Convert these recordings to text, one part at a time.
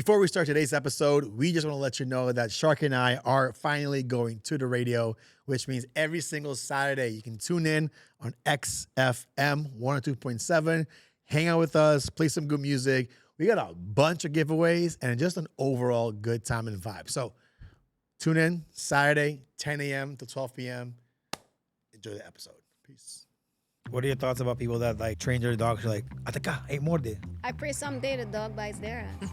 Before we start today's episode, we just want to let you know that Shark and I are finally going to the radio, which means every single Saturday you can tune in on XFM 102.7, hang out with us, play some good music. We got a bunch of giveaways and just an overall good time and vibe. So tune in Saturday, 10 a.m. to 12 p.m. Enjoy the episode. Peace. What are your thoughts about people that like train their dogs like, Ataka, hey, morde? I pray someday the dog bites their ass.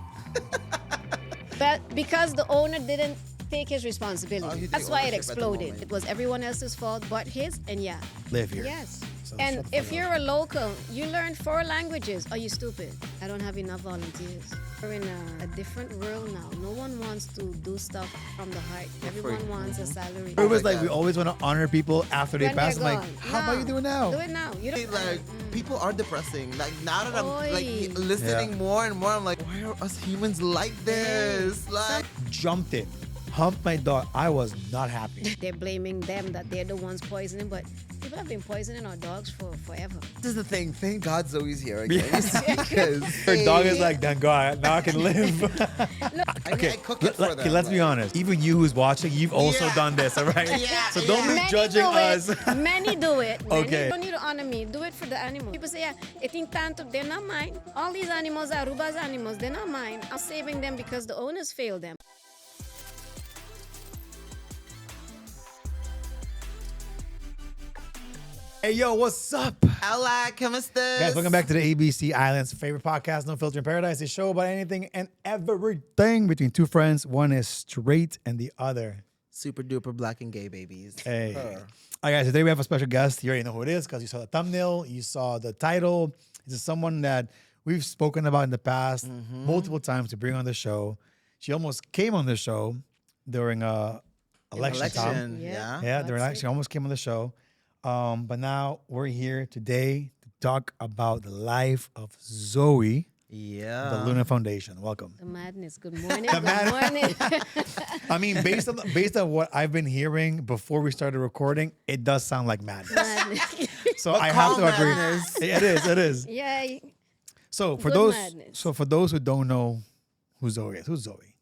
But because the owner didn't take his responsibility, that's why it exploded. It was everyone else's fault but his, and yeah. Live here. Yes. So And shut the if fuck you're a local, you learn 4 languages. Are you stupid? I don't have enough volunteers. We're in a different world now. No one wants to do stuff from the heart. Everyone wants a salary. It was like we always want to honor people after they When pass. I'm they're like, gone. how about you doing now? Do it now. You don't Like people are depressing. Like now that I'm like Oy. listening Yeah. more and more, I'm like, why are us humans like this? Like, Jumped it, humped my dog. I was not happy. They're blaming them that they're the ones poisoning, but people have been poisoning our dogs for forever. this is the thing. Thank God Zoe's here again. Because Her dog is like, thank God, now I can live. I mean, I cook it for them. Okay, let's be like- honest. Even you who's watching, you've also Yeah. done this, all right? Yeah, So don't yeah. be judging do us. It. Many do it. Many Okay. don't need to honor me. Do it for the animal. People say, yeah, eating tanto, they're not mine. All these animals are Aruba's animals. They're not mine. I'm saving them because the owners failed them. Hey, yo, what's up? Hola, ¿cómo estás? Guys, welcome back to the ABC Island's favorite podcast, No Filter in Paradise. A show about anything and everything between two friends. One is straight and the other. Super duper black and gay babies. Hey. All right, guys, today we have a special guest. You already know who it is because you saw the thumbnail, you saw the title. This is someone that we've spoken about in the past multiple times to bring on the show. She almost came on the show during election time. Election, Yeah. Yeah, during That's election, almost came on the show. But now we're here today to talk about the life of Zoe, Yeah. the Luna Foundation. Welcome. The madness. Good morning. Good morning. I mean, based on what I've been hearing before we started recording, it does sound like madness. Madness. So I have to calm agree. madness. It is. Yeah. So for Good those who don't know who Zoe is, who's Zoe?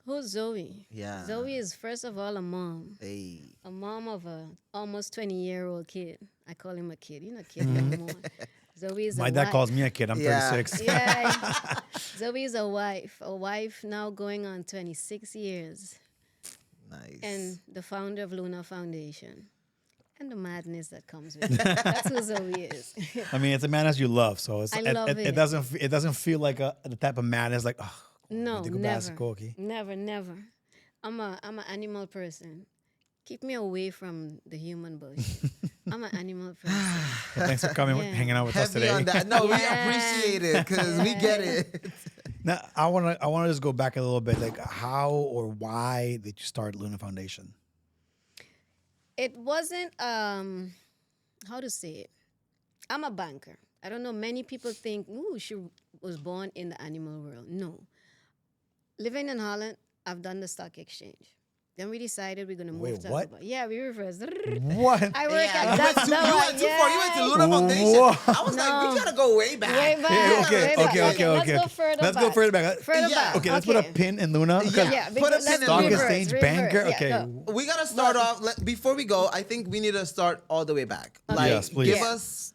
Who's Zoe? Yeah. Zoe is, first of all, a mom. Hey. A mom of a almost 20-year-old kid. I call him a kid. You're not a kid anymore. Zoe is My a dad wife. calls me a kid. I'm Yeah. 36. Yeah. Zoe is a wife now going on 26 years, Nice. and the founder of Luna Foundation, and the madness that comes with it. That's who Zoe is. I mean, it's a madness you love, so I love it it. doesn't feel like the type of madness like No, Hindi ko never, basico, okay? never. I'm an animal person. Keep me away from the human bush. I'm an animal person. Well, thanks for coming, Yeah. hanging out with us Heavy today. on that. No, we Yeah. appreciate it because we get it. Now, I want to just go back a little bit. Like, how or why did you start Luna Foundation? It wasn't how to say it. I'm a banker. I don't know. Many people think, ooh, she was born in the animal world. No. Living in Holland, I've done the stock exchange. Then we decided we're gonna move Wait, to what? Aruba. Yeah, we reversed. What? I work Yeah, at you went that. too, you went too far. You went to Luna Foundation. Whoa. I was like, we gotta go way back. Way back. Yeah, okay, way back. okay. Let's go further Let's back. go further back. Further Yeah. back. Okay, let's put a pin in Luna. Yeah. Yeah, Put a because pin let's in Stock reverse, exchange reverse. banker. Yeah, Okay. go. We gotta start off. Before we go, I think we need to start all the way back. Like, Yes, please. give Yeah. us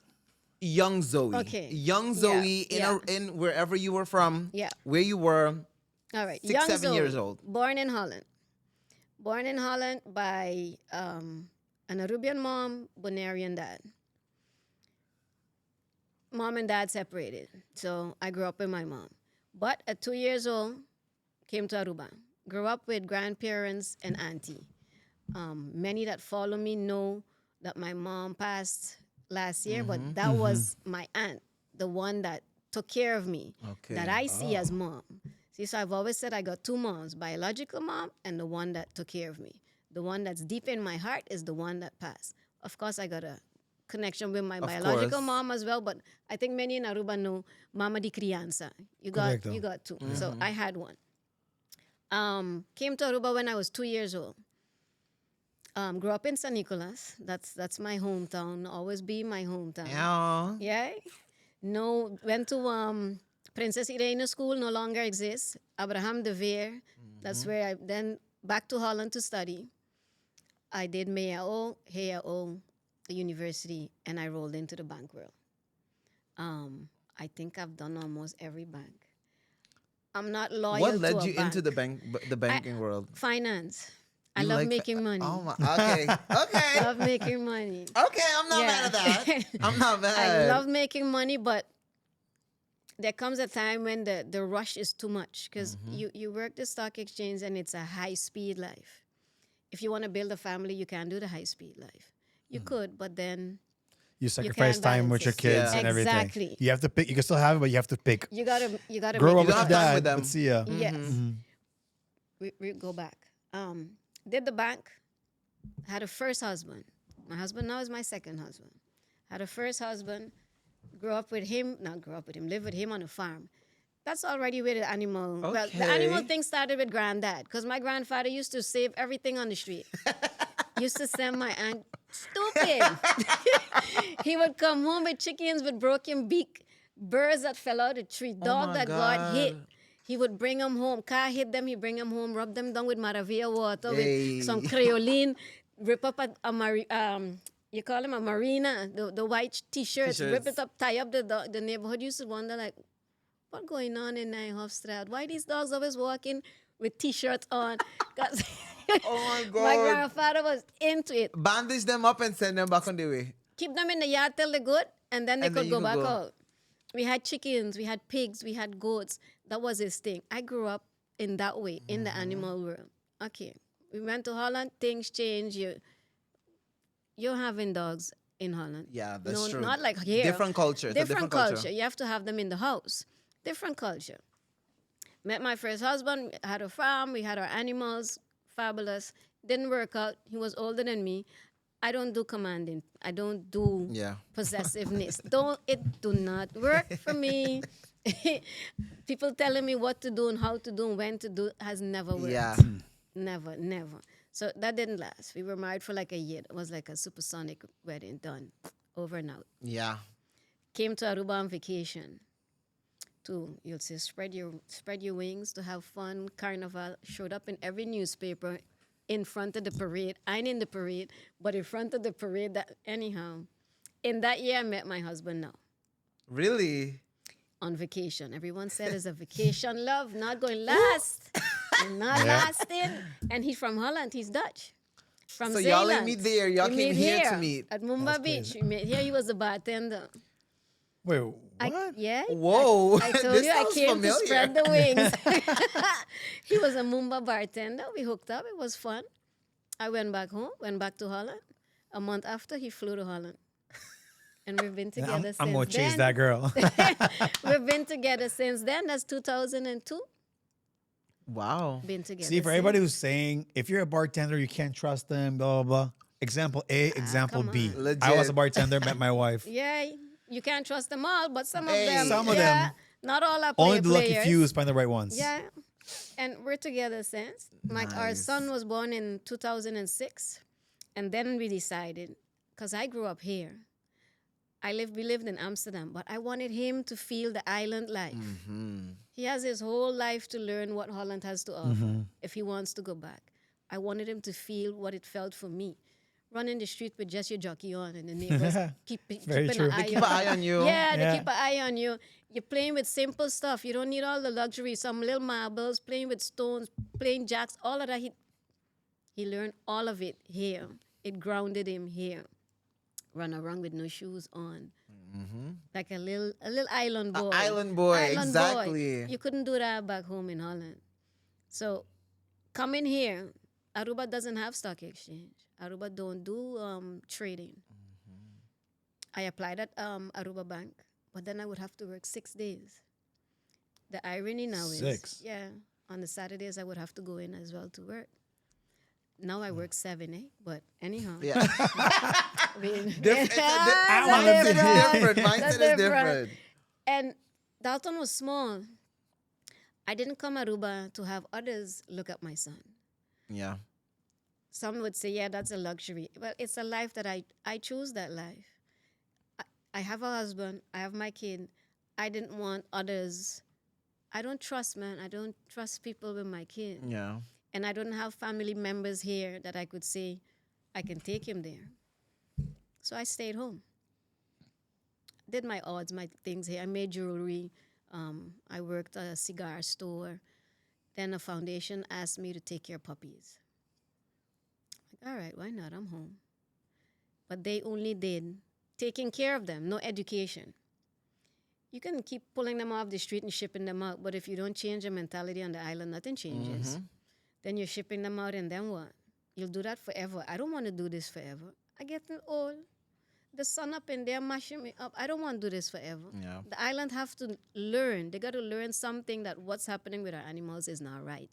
young Zoe. Okay. Young Zoe Yeah. in wherever you were from. Yeah. Where you were. All right. 6, Young 7 Zoe, years old. Born in Holland. Born in Holland by an Arubian mom, Bonairean dad. Mom and dad separated. So I grew up with my mom. But at 2 years old, came to Aruba. Grew up with grandparents and auntie. Many that follow me know that my mom passed last year, but that was my aunt, the one that took care of me, Okay. that I see as mom. See, so I've always said I got 2 moms, biological mom and the one that took care of me. The one that's deep in my heart is the one that passed. Of course, I got a connection with my Of biological course. mom as well, but I think many in Aruba know Mama di Crianza. You Correcto. got 2. So I had one. Came to Aruba when I was 2 years old. Grew up in San Nicolas. That's my hometown. Always be my hometown. Yeah. Yeah. No, went to Princess Irene School no longer exists. Abraham de Veer, that's where I then back to Holland to study. I did MEAO, HEAO, university, and I rolled into the bank world. I think I've done almost every bank. I'm not loyal What to led a you into bank. the banking world? Finance. I You love like making money. Oh my. Okay. Okay. Love making money. Okay. I'm not mad at that. I'm not mad. I love making money, but there comes a time when the rush is too much because you work the stock exchange and it's a high speed life. If you want to build a family, you can't do the high speed life. You could, but then You sacrifice can't time with balance your it. kids Yeah. and everything. Exactly. You have to pick. You can still have it, but you have to pick. you gotta Grow make up it with don't your have time dad. with them. But see ya. Yes. Mm-hmm. We go back. Did the bank. Had a first husband. My husband now is my second husband. Had a first husband. Grew up with him. Not grew up with him. Lived with him on a farm. That's already where the animal. Well, the animal Okay. thing started with granddad because my grandfather used to save everything on the street. Used to send my aunt stupid. He would come home with chickens with broken beak, birds that fell out of the tree, dog my that got hit. God. He would bring them home. Car hit them, he bring them home, rub them down with Maravilla water, Hey. with some creoline, rip up you call them a marina, the white t-shirts, rip T-shirts. it up, tie up the dog. The neighborhood used to wonder like, what going on in Nijhoffstraat? Why these dogs always walking with t-shirts on? 'Cause Oh my God. my grandfather was into it. Bandage them up and send them back on the way. Keep them in the yard till they're good, and then they And then could you go could back go. out. We had chickens, we had pigs, we had goats. That was his thing. I grew up in that way, in the animal world. Okay. We went to Holland, things changed. You're having dogs in Holland. Yeah, that's true. Not like here. Different culture. It's a Different different culture. You have to have them in the house. Different culture. Met my first husband, had a farm, we had our animals, fabulous. Didn't work out. He was older than me. I don't do commanding. I don't do Yeah. possessiveness. Do not work for me. People telling me what to do and how to do and when to do has never worked. Yeah. Never. So that didn't last. We were married for like a year. It was like a supersonic wedding, done, over and out. Yeah. Came to Aruba on vacation. You'll say, spread your wings to have fun. Carnival showed up in every newspaper in front of the parade. I ain't in the parade, but in front of the parade. Anyhow, in that year, I met my husband now Really? on vacation. Everyone said it's a vacation love, not going last. And not lasting. And he's from Holland. He's Dutch. From So Zeeland. y'all ain't meet there. Y'all We came meet here to meet. at Mumba Beach. We met here. He was a bartender. Wait, what? Whoa. I told This you I sounds came familiar. to spread the wings. He was a Mumba bartender. We hooked up. It was fun. I went back home, went back to Holland. A month after, he flew to Holland. And we've been together since I'm gonna chase then. that girl. We've been together since then. That's 2002. Wow. Been together See, for since. everybody who's saying if you're a bartender, you can't trust them, blah blah blah. Example A, example come B. on. Legit. I was a bartender, met my wife. Yeah, you can't trust them all, but some of Hey. them. Some of yeah, them. Not all are Only the lucky players. few find the right ones. Yeah. And we're together since. Our Nice. son was born in 2006. And then we decided, because I grew up here. We lived in Amsterdam, but I wanted him to feel the island life. He has his whole life to learn what Holland has to offer if he wants to go back. I wanted him to feel what it felt for me. Running the street with just your jockey on and the neighbors keeping true. an eye Keep an eye on you. Yeah, they Yeah. keep an eye on you. You're playing with simple stuff. You don't need all the luxury. Some little marbles, playing with stones, playing jacks, all of that. He learned all of it here. It grounded him here. Run around with no shoes on. Like a little island boy. Island boy, Island exactly. You couldn't do that back home in Holland. So coming here, Aruba doesn't have stock exchange. Aruba don't do trading. I applied at Aruba Bank, but then I would have to work 6 days. The irony now is, 6? on the Saturdays I would have to go in as well to work. Now I work 7, But anyhow. Yeah. I mean, Different. I it's wanna be Mindset different. is different. Mindset is different. different. And Dalton was small. I didn't come Aruba to have others look at my son. Yeah. Some would say, yeah, that's a luxury. Well, it's a life that I choose that life. I have a husband. I have my kid. I didn't want others. I don't trust, man. I don't trust people with my kid. Yeah. And I don't have family members here that I could say I can take him there. So I stayed home. Did my odds, my things here. I made jewelry. I worked at a cigar store. Then a foundation asked me to take care of puppies. Like, all right, why not? I'm home. But they only did taking care of them, no education. You can keep pulling them off the street and shipping them out, but if you don't change the mentality on the island, nothing changes. Then you're shipping them out, and then what? You'll do that forever. I don't want to do this forever. I get old. The sun up in there mashing me up. I don't want to do this forever. Yeah. The island have to learn. They got to learn something that what's happening with our animals is not right.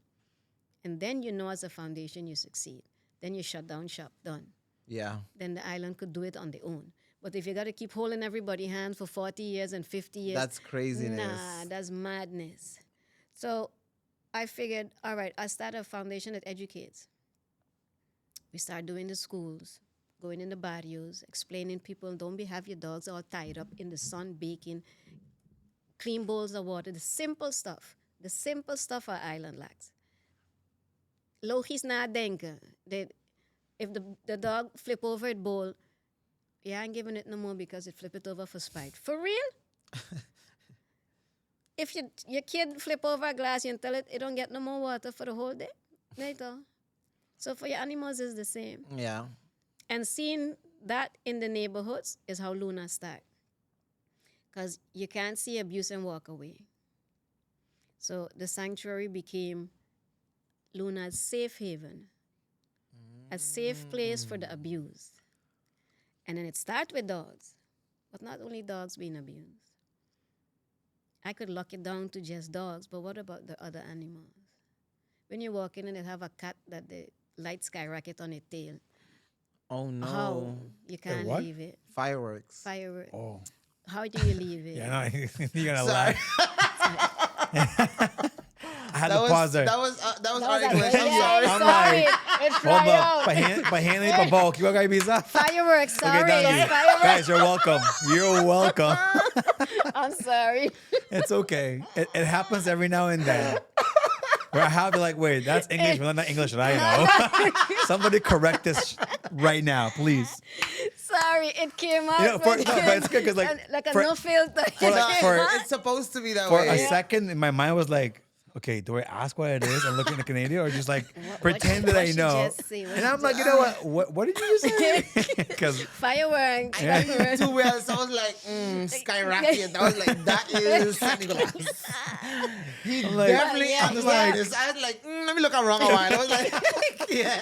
And then you know as a foundation you succeed. Then you shut down shop, done. Yeah. Then the island could do it on their own. But if you got to keep holding everybody's hand for 40 years and 50 years. That's craziness. Nah, that's madness. So I figured, all right, I started a foundation that educates. We start doing the schools, going in the barrios, explaining people, don't have your dogs all tied up in the sun, baking, clean bowls of water, the simple stuff. The simple stuff our island lacks. Logisch nadenken. If the dog flip over its bowl, yeah, I ain't giving it no more because it flip it over for spite. For real? If your kid flip over a glass, you tell it don't get no more water for the whole day. Later. So for your animals, it's the same. Yeah. And seeing that in the neighborhoods is how Luna start. Because you can't see abuse and walk away. So the sanctuary became Luna's safe haven. A safe place for the abused. And then it starts with dogs. But not only dogs being abused. I could lock it down to just dogs, but what about the other animals? When you walk in and they have a cat that the light skyrocket on its tail. Oh no. How? You can't what? leave it. Fireworks. Fireworks. Oh. How do you leave it? Yeah, no, you're gonna Sorry. laugh. I had to pause there. That was our That was English. a- I'm yeah, sorry. I'm sorry. like, It Hold fly up. out. Pahingi pa bulk. Iba kayo bisa? Fireworks, sorry. Okay, done. Fireworks. Guys, you're welcome. You're welcome. I'm sorry. It's okay. It happens every now and then. Where I have to like, wait, that's English, but that's not English that I know. Somebody correct this right now, please. Sorry, it came out. You know, but it's good because like a for- no filter. for- for- It's supposed to be that for way. a second, my mind was like, okay, do I ask what it is and look at the Canadian, or just like pretend that I she know? just say? What And she I'm like, you know what? What did you just say? Because Fireworks. I got it too well, so I was like, skyrocket. I was like, that is St. Nicholas. He I'm like- definitely Yeah, understood yeah. this. I was like, let me look around a while. I was like, yeah.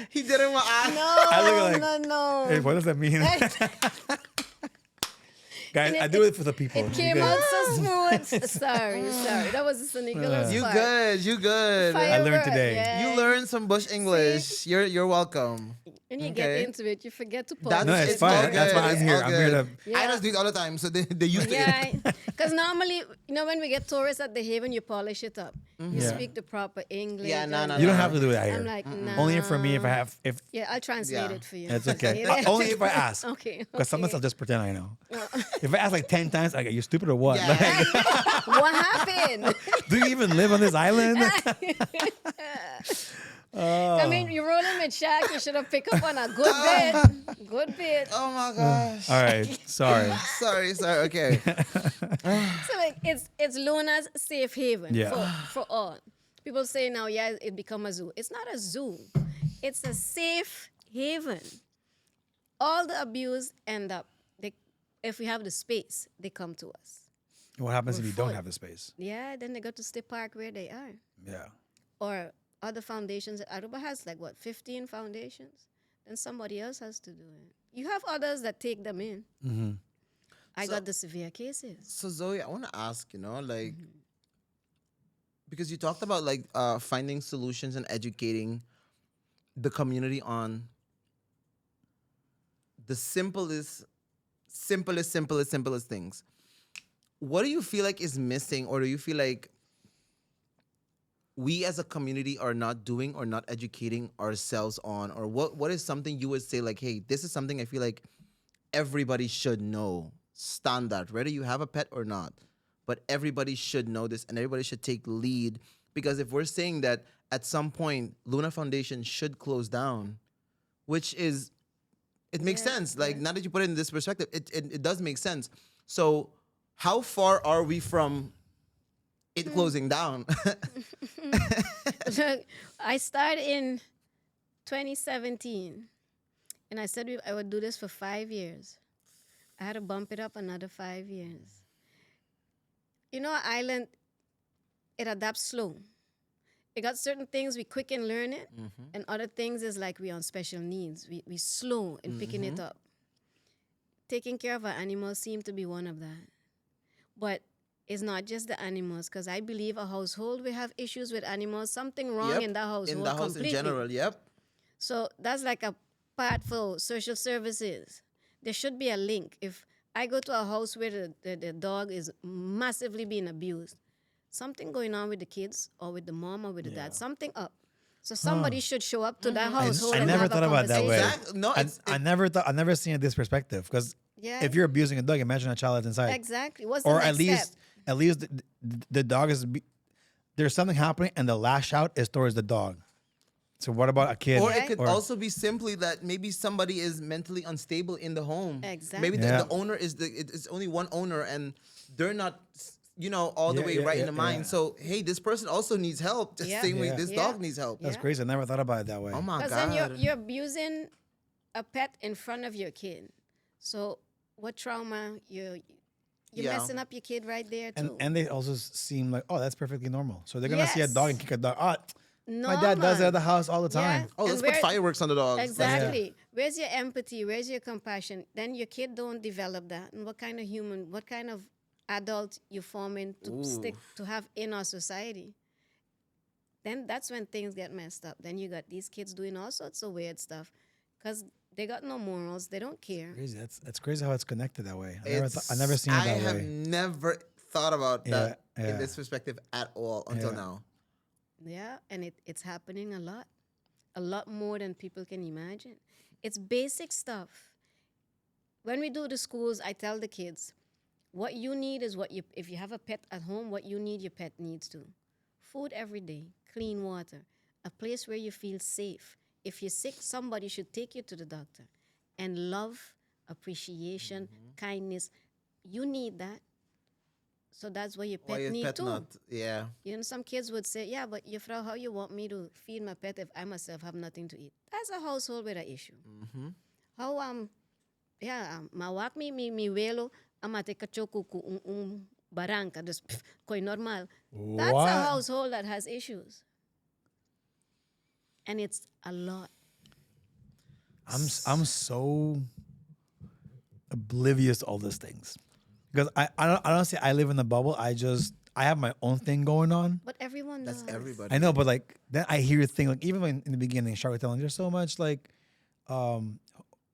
He didn't want to ask. I look No, like- no. hey, what does that mean? Guys, I do it for the people. It came You out guys- so smooth. Sorry. That was the St. Nicholas You part. good. You good. I learned today. Yeah. You learned some bush English. You're welcome. When you Okay. get into it, you forget to pause. That's- No, it's It's fine. all That's why good. I'm It's here. all I'm here to. Yeah. I just do it all the time, so they used to it. Yeah, because normally, when we get tourists at the Haven, you polish it up. You Yeah. speak the proper English. Yeah, no, and- no, You don't have to do that here. I'm like, nah. Only for me if Yeah, I'll translate Yeah. it for you. it's okay. Yeah. Only if I ask. Okay. Because sometimes I'll just pretend I know. If I ask like 10 times, like, are you stupid or what? Yeah. Like, What happened? do you even live on this island? I mean, you're rolling with Shaq. You should have picked up on a good bit. Good bit. Oh my gosh. All right. Sorry. Sorry. Okay. So like, it's Luna's safe haven Yeah. for all. People say now, yeah, it become a zoo. It's not a zoo. It's a safe haven. All the abuse end up. If we have the space, they come to us. What happens if We're you don't full. have the space? Yeah, then they go to State Park where they are. Yeah. Or other foundations. Aruba has 15 foundations? Then somebody else has to do it. You have others that take them in. Mm-hmm. I So- got the severe cases. So Zoe, I want to ask, because you talked about finding solutions and educating the community on the simplest things. What do you feel like is missing, or do you feel like we as a community are not doing or not educating ourselves on? Or what is something you would say like, hey, this is something I feel like everybody should know standard, whether you have a pet or not. But everybody should know this, and everybody should take lead, because if we're saying that at some point Luna Foundation should close down, which is, it makes sense. Like, now that you put it in this perspective, it does make sense. So how far are we from it closing down? I started in 2017, and I said I would do this for 5 years. I had to bump it up another 5 years. You know, island, it adapts slow. It got certain things we quick and learn it, and other things is like we on special needs. We slow in picking it up. Taking care of our animals seem to be one of that. But it's not just the animals, because I believe a household, we have issues with animals, something wrong in the household in the house completely. in general. Yep. So that's like a part for social services. There should be a link. If I go to a house where the dog is massively being abused, something going on with the kids or with the mom or with the dad, something up. So somebody should show up to that household. I and never have a thought about it that way. conversation. No, I never seen it this perspective, because Yeah. if you're abusing a dog, imagine a child that's inside. Exactly. What's the Or next at least step? the dog is there's something happening, and the lash out is towards the dog. So what about a kid? or it could also be simply that maybe somebody is mentally unstable in the home. Exactly. Maybe Yeah. the owner it's only one owner, and they're not, all the way right in the mind. So hey, this person also needs help. Just Yeah. same way Yeah. this Yeah. dog needs help. That's Yeah. crazy. I never thought about it that way. Oh my Because god. then you're abusing a pet in front of your kid. So what trauma you're Yeah. messing up your kid right there too. And they also seem like, oh, that's perfectly normal. So they're gonna see a dog and Yes. kick a dog. Oh, my dad does it at the house all the time. Oh, let's And put where- fireworks on the dogs. Exactly. Where's your empathy? Where's your compassion? Then your kid don't develop that. And what kind of human, what kind of adult you forming to stick to have in our society? Then that's when things get messed up. Then you got these kids doing all sorts of weird stuff because they got no morals. They don't care. Crazy. That's crazy how it's connected that way. I It's- never seen it I that have way. never thought about that Yeah. in this perspective at all until Yeah. now. Yeah, and it's happening a lot more than people can imagine. It's basic stuff. When we do the schools, I tell the kids, what you need is if you have a pet at home, what you need, your pet needs too. Food every day, clean water, a place where you feel safe. If you're sick, somebody should take you to the doctor. And love, appreciation, kindness, you need that. So that's what your Why pet is need pet too. not? Yeah. You know, some kids would say, yeah, but Frau, how you want me to feed my pet if I myself have nothing to eat? That's a household with an issue. How, mawak mi welo, amate kachoku barangka, just koi normal. That's What? a household that has issues. And it's a lot. I'm so oblivious to all these things, because I don't say I live in the bubble. I have my own thing going on. But everyone That's does. everybody. I know, but like then I hear things like, even when in the beginning, Shark was telling, there's so much like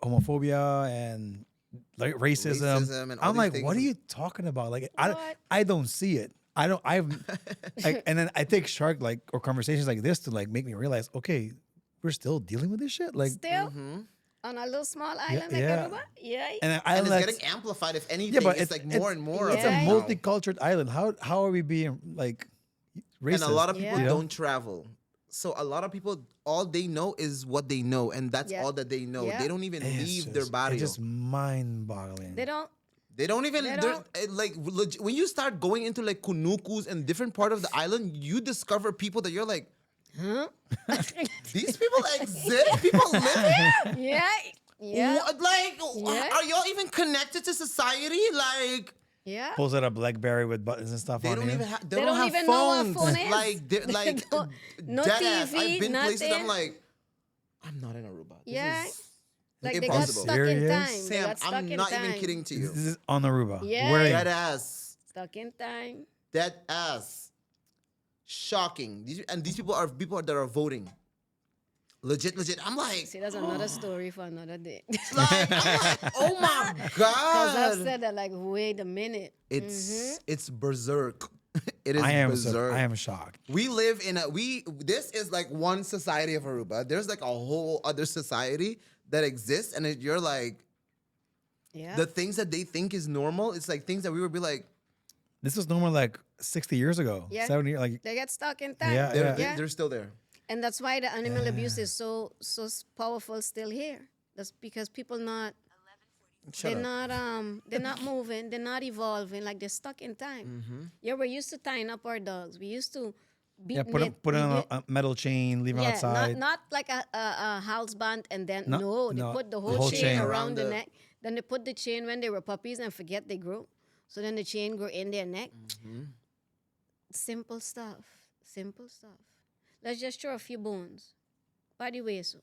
homophobia and like racism. Racism and all I'm these like, things. what are you talking about? Like What? I don't see it. And then I take Shark or conversations like this to make me realize, okay, we're still dealing with this shit. Like, Still, on a little small island like yeah. Aruba? Yeah. and And island it's that's- getting amplified. If anything, yeah, but it's like more and more. It's of a it now. multicultural island. How are we being like racist? And a lot of people Yeah. don't travel. So a lot of people, all they know is what they know, and that's Yeah. all that they know. Yeah. They don't even It's leave their just- barrio. It's just mind-boggling. They don't. They don't even They they're- don't- like when you start going into like kunukus and different part of the island, you discover people that you're like, these people exist. People live here. Yeah. Yeah. What, like, Yeah. are y'all even connected to society? Like, Yeah. Pulls out a BlackBerry with buttons and stuff they on don't it. even have. They They don't don't have even know what phones. phone is. Like, like don't- no dead ass. TV, I've been places. nothing. I'm like, I'm not in Aruba. This Yeah. is Like they got impossible. stuck in Serious? time. They Sam, got stuck I'm in not time. even kidding to you. This is on Aruba. Yeah. Where Dead ass. Stuck in time. Dead ass. Shocking. These people are people that are voting. Legit. I'm like, See, that's another story for another day. I'm like, oh my Because I've god. said that, like, wait a minute. It's berserk. It is I am berserk. I am shocked. We live in this is like one society of Aruba. There's like a whole other society that exists, and you're like, Yeah. The things that they think is normal, it's like things that we would be like, This was normal like 60 years ago, Yeah. 70 years. Like, They get stuck in time. Yeah, they're still there. And that's why the animal abuse is so powerful still here. That's because people not Shut up. they're not moving, they're not evolving, like they're stuck in time. Yeah, we're used to tying up our dogs. We used to beat yeah, put it on a metal chain, leave it yeah, outside. not like a house band and then No, they no, put the the whole, whole chain, chain. around the Around the- neck. Then they put the chain when they were puppies and forget they grew. So then the chain grew in their neck. Simple stuff. Simple stuff. Let's just throw a few bones. By the way, so.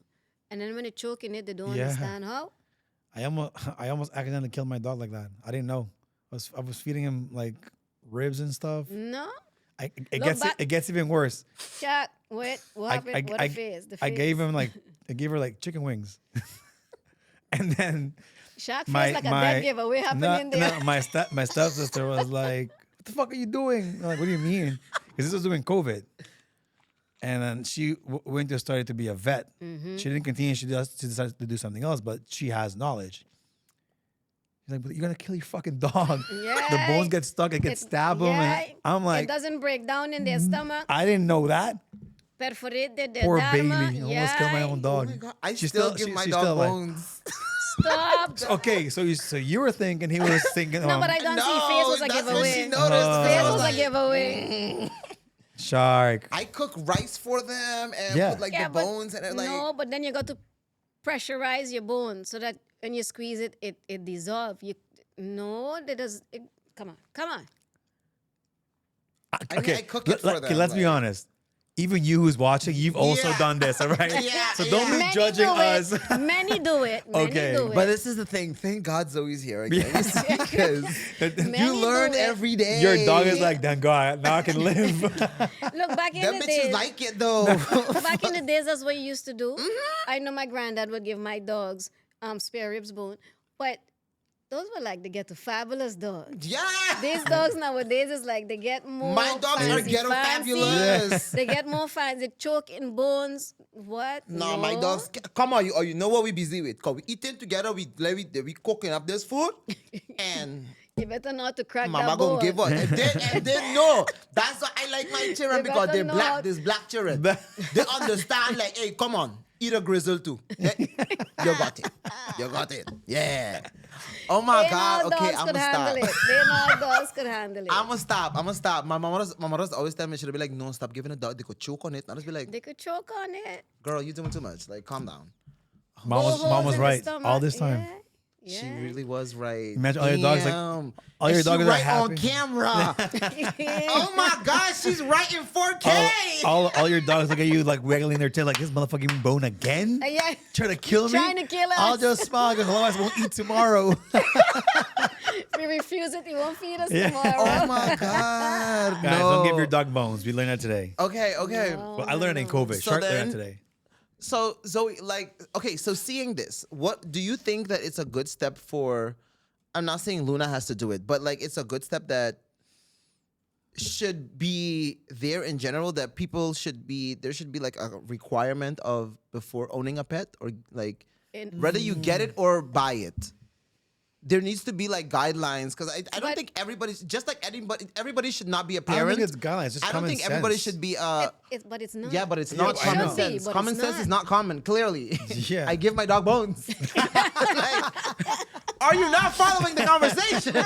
And then when they choke in it, they don't Yeah. understand how. I almost accidentally killed my dog like that. I didn't know. I was feeding him like ribs and stuff. No. It gets even worse. Chat, what happened? What the face? The I face. gave her like chicken wings. And then Shark my- face like a my- dead giveaway happening there. my stepsister was like, "What the fuck are you doing?" I'm like, "What do you mean?" Because this was during COVID. And then she went to started to be a vet. Mm-hmm. She didn't continue. She decided to do something else, but she has knowledge. He's like, "But you're gonna kill your fucking dog. Yeah. The bones get stuck. It gets stab them." Yeah. And I'm It like, doesn't break down in their stomach. I didn't know that. Perforated their Poor dharma. baby. I almost killed my own dog. Oh my God. I She still give she- my she's dog still alive. bones. Stop. Okay, so you were thinking he was thinking. No, but I don't see face was a that's when she giveaway. noticed. Face I was was a like, giveaway. Shark. I cook rice for them and Yeah. put like Yeah, the but bones and they're like, no, but then you got to pressurize your bone so that when you squeeze it, it dissolves. Come on. I mean, I cook it for Okay, them, let's be like- honest. Even you who's watching, you've also Yeah. done this, all right? Yeah, So don't be yeah. judging do us. It. Many do it. Many Okay, do it. but this is the thing. Thank God Zoe's here again. Because Many you learn do it. every day. Your dog is like, "Thank God, now I can live." Look, back in Them the bitches days, like it though. back in the days, that's what you used to do. I know my granddad would give my dogs spare ribs bone, but those were like they get a fabulous dog. yeah. These dogs nowadays is like they get more. My dogs are fancy, ghetto fancy. fabulous. They get more fancy. They choke in bones. What? No, my dogs. Come on, you know what we busy with? Cause we eating together. We cooking up this food, and You better not to crack Mama that gonna bone. give up. And they know. That's why I like my children You because better they're black. not. There's black children. They understand. Like, hey, come on, eat a grizzle too. Yeah. You got it. You got it. Yeah. Oh my They God. all Okay, dogs I'm could gonna handle stop. it. They all dogs could handle it. I'm gonna stop. My mother's always tell me she'll be like, no, stop giving a dog. They could choke on it. And I'll just be like, They could choke on it. girl, you're doing too much. Like, calm down. Mom was Holes in the right stomach. all this time. Yeah. Yeah. She really was right. Imagine all your dogs like- Damn. all your And she dogs are right happy. on camera. Oh my God, she's right in 4K. All your dogs look at you like wiggling their tail like, "This motherfucking bone again? Yeah. Trying to kill me? Trying to kill us. I'll just smile because otherwise I won't eat tomorrow." We refuse it. You won't feed us Yeah. tomorrow. Oh my God. Guys, no. don't give your dog bones. We learned that today. Okay. Well, I learned it in COVID. So Shark learned then- that today. So Zoe, like, okay, so seeing this, what do you think that it's a good step for? I'm not saying Luna has to do it, but like it's a good step that should be there in general, that people should be, there should be like a requirement of before owning a pet, or like whether you get it or buy it. There needs to be like guidelines, because I don't But- think everybody's just like everybody should not be a I don't parent. think it's guidelines. It's just I don't common think everybody sense. should be But it's not. yeah, but it's Yeah, not I know. common Should sense. be, but Common it's sense not. is not common, clearly. Yeah. I give my dog bones. Like, are you not following the conversation?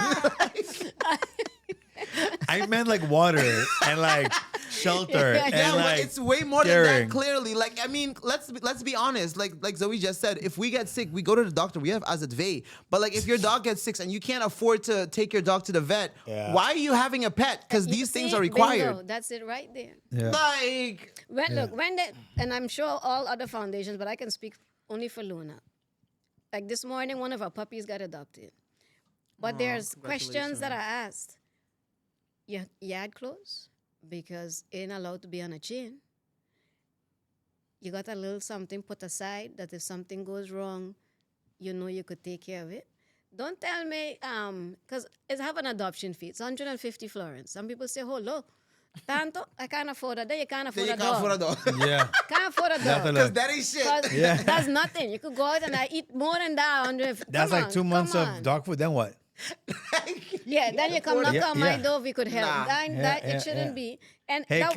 I meant like water and like shelter Yeah, and Yeah, well, like it's way more than caring. that, clearly. Like, I mean, let's be honest. Like Zoe just said, if we get sick, we go to the doctor. We have Azadvey. But like, if your dog gets sick and you can't afford to take your dog to the vet, Yeah. why are you having a pet? Because You these things see? are required. Bingo. That's it right there. Yeah. Like, Look, and I'm sure all other foundations, but I can speak only for Luna. Like this morning, one of our puppies got adopted. But there's questions that I asked. Your yard closed because it ain't allowed to be on a chain. You got a little something put aside that if something goes wrong, you know you could take care of it. Don't tell me, because it's have an adoption fee. It's 150 florins. Some people say, oh, look, Tanto, I can't afford a dog. You can't Then afford you a can't afford a dog. dog. Yeah. Can't afford a That's a dog. Because that ain't shit. 'Cause Yeah. that's nothing. You could go out and I eat more than that. That's like 2 months come of on. dog food. Then what? Yeah, then you come knock Yeah, on my yeah. door if you could help. Nah. That, Yeah, that yeah, it shouldn't yeah. be. And Hey, that,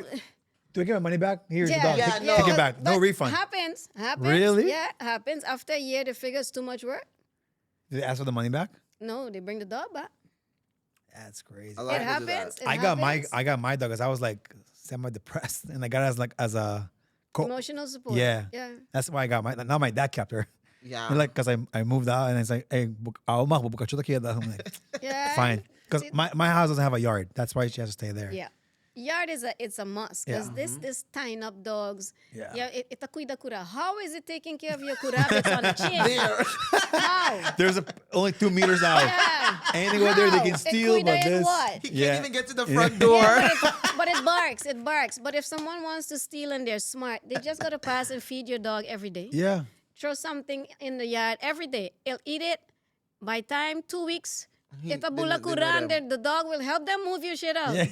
do I get my money back? Here's the dog. Yeah, Take, no. take it back. No but refund. Happens. Really? Yeah, happens. After a year, they figure it's too much work. Did they ask for the money back? No, they bring the dog back. That's crazy. A lot It of people do that. happens. It I got happens. my dog because I was like semi-depressed, and I got it as a Emotional support. yeah. Yeah. That's why I got my. Now my dad kept her. Yeah. And like, cause I moved out, and it's like, hey, I'm like, Yeah. fine. Because See- my house doesn't have a yard. That's why she has to stay there. Yeah. Yard it's a must because this tying up dogs. Yeah. It a cuida cura. How is it taking care of your cura if it's on a chain? There. How? There's only 2 meters out. Yeah. Anything over there they How? can It steal, cuida but in this. what? He Yeah. can't even get to the front door. But it barks. It barks. But if someone wants to steal and they're smart, they just gotta pass and feed your dog every day. Yeah. Throw something in the yard every day. He'll eat it. By time 2 weeks, it's a bula they know cura and them. the dog will help them move your shit out. Yeah.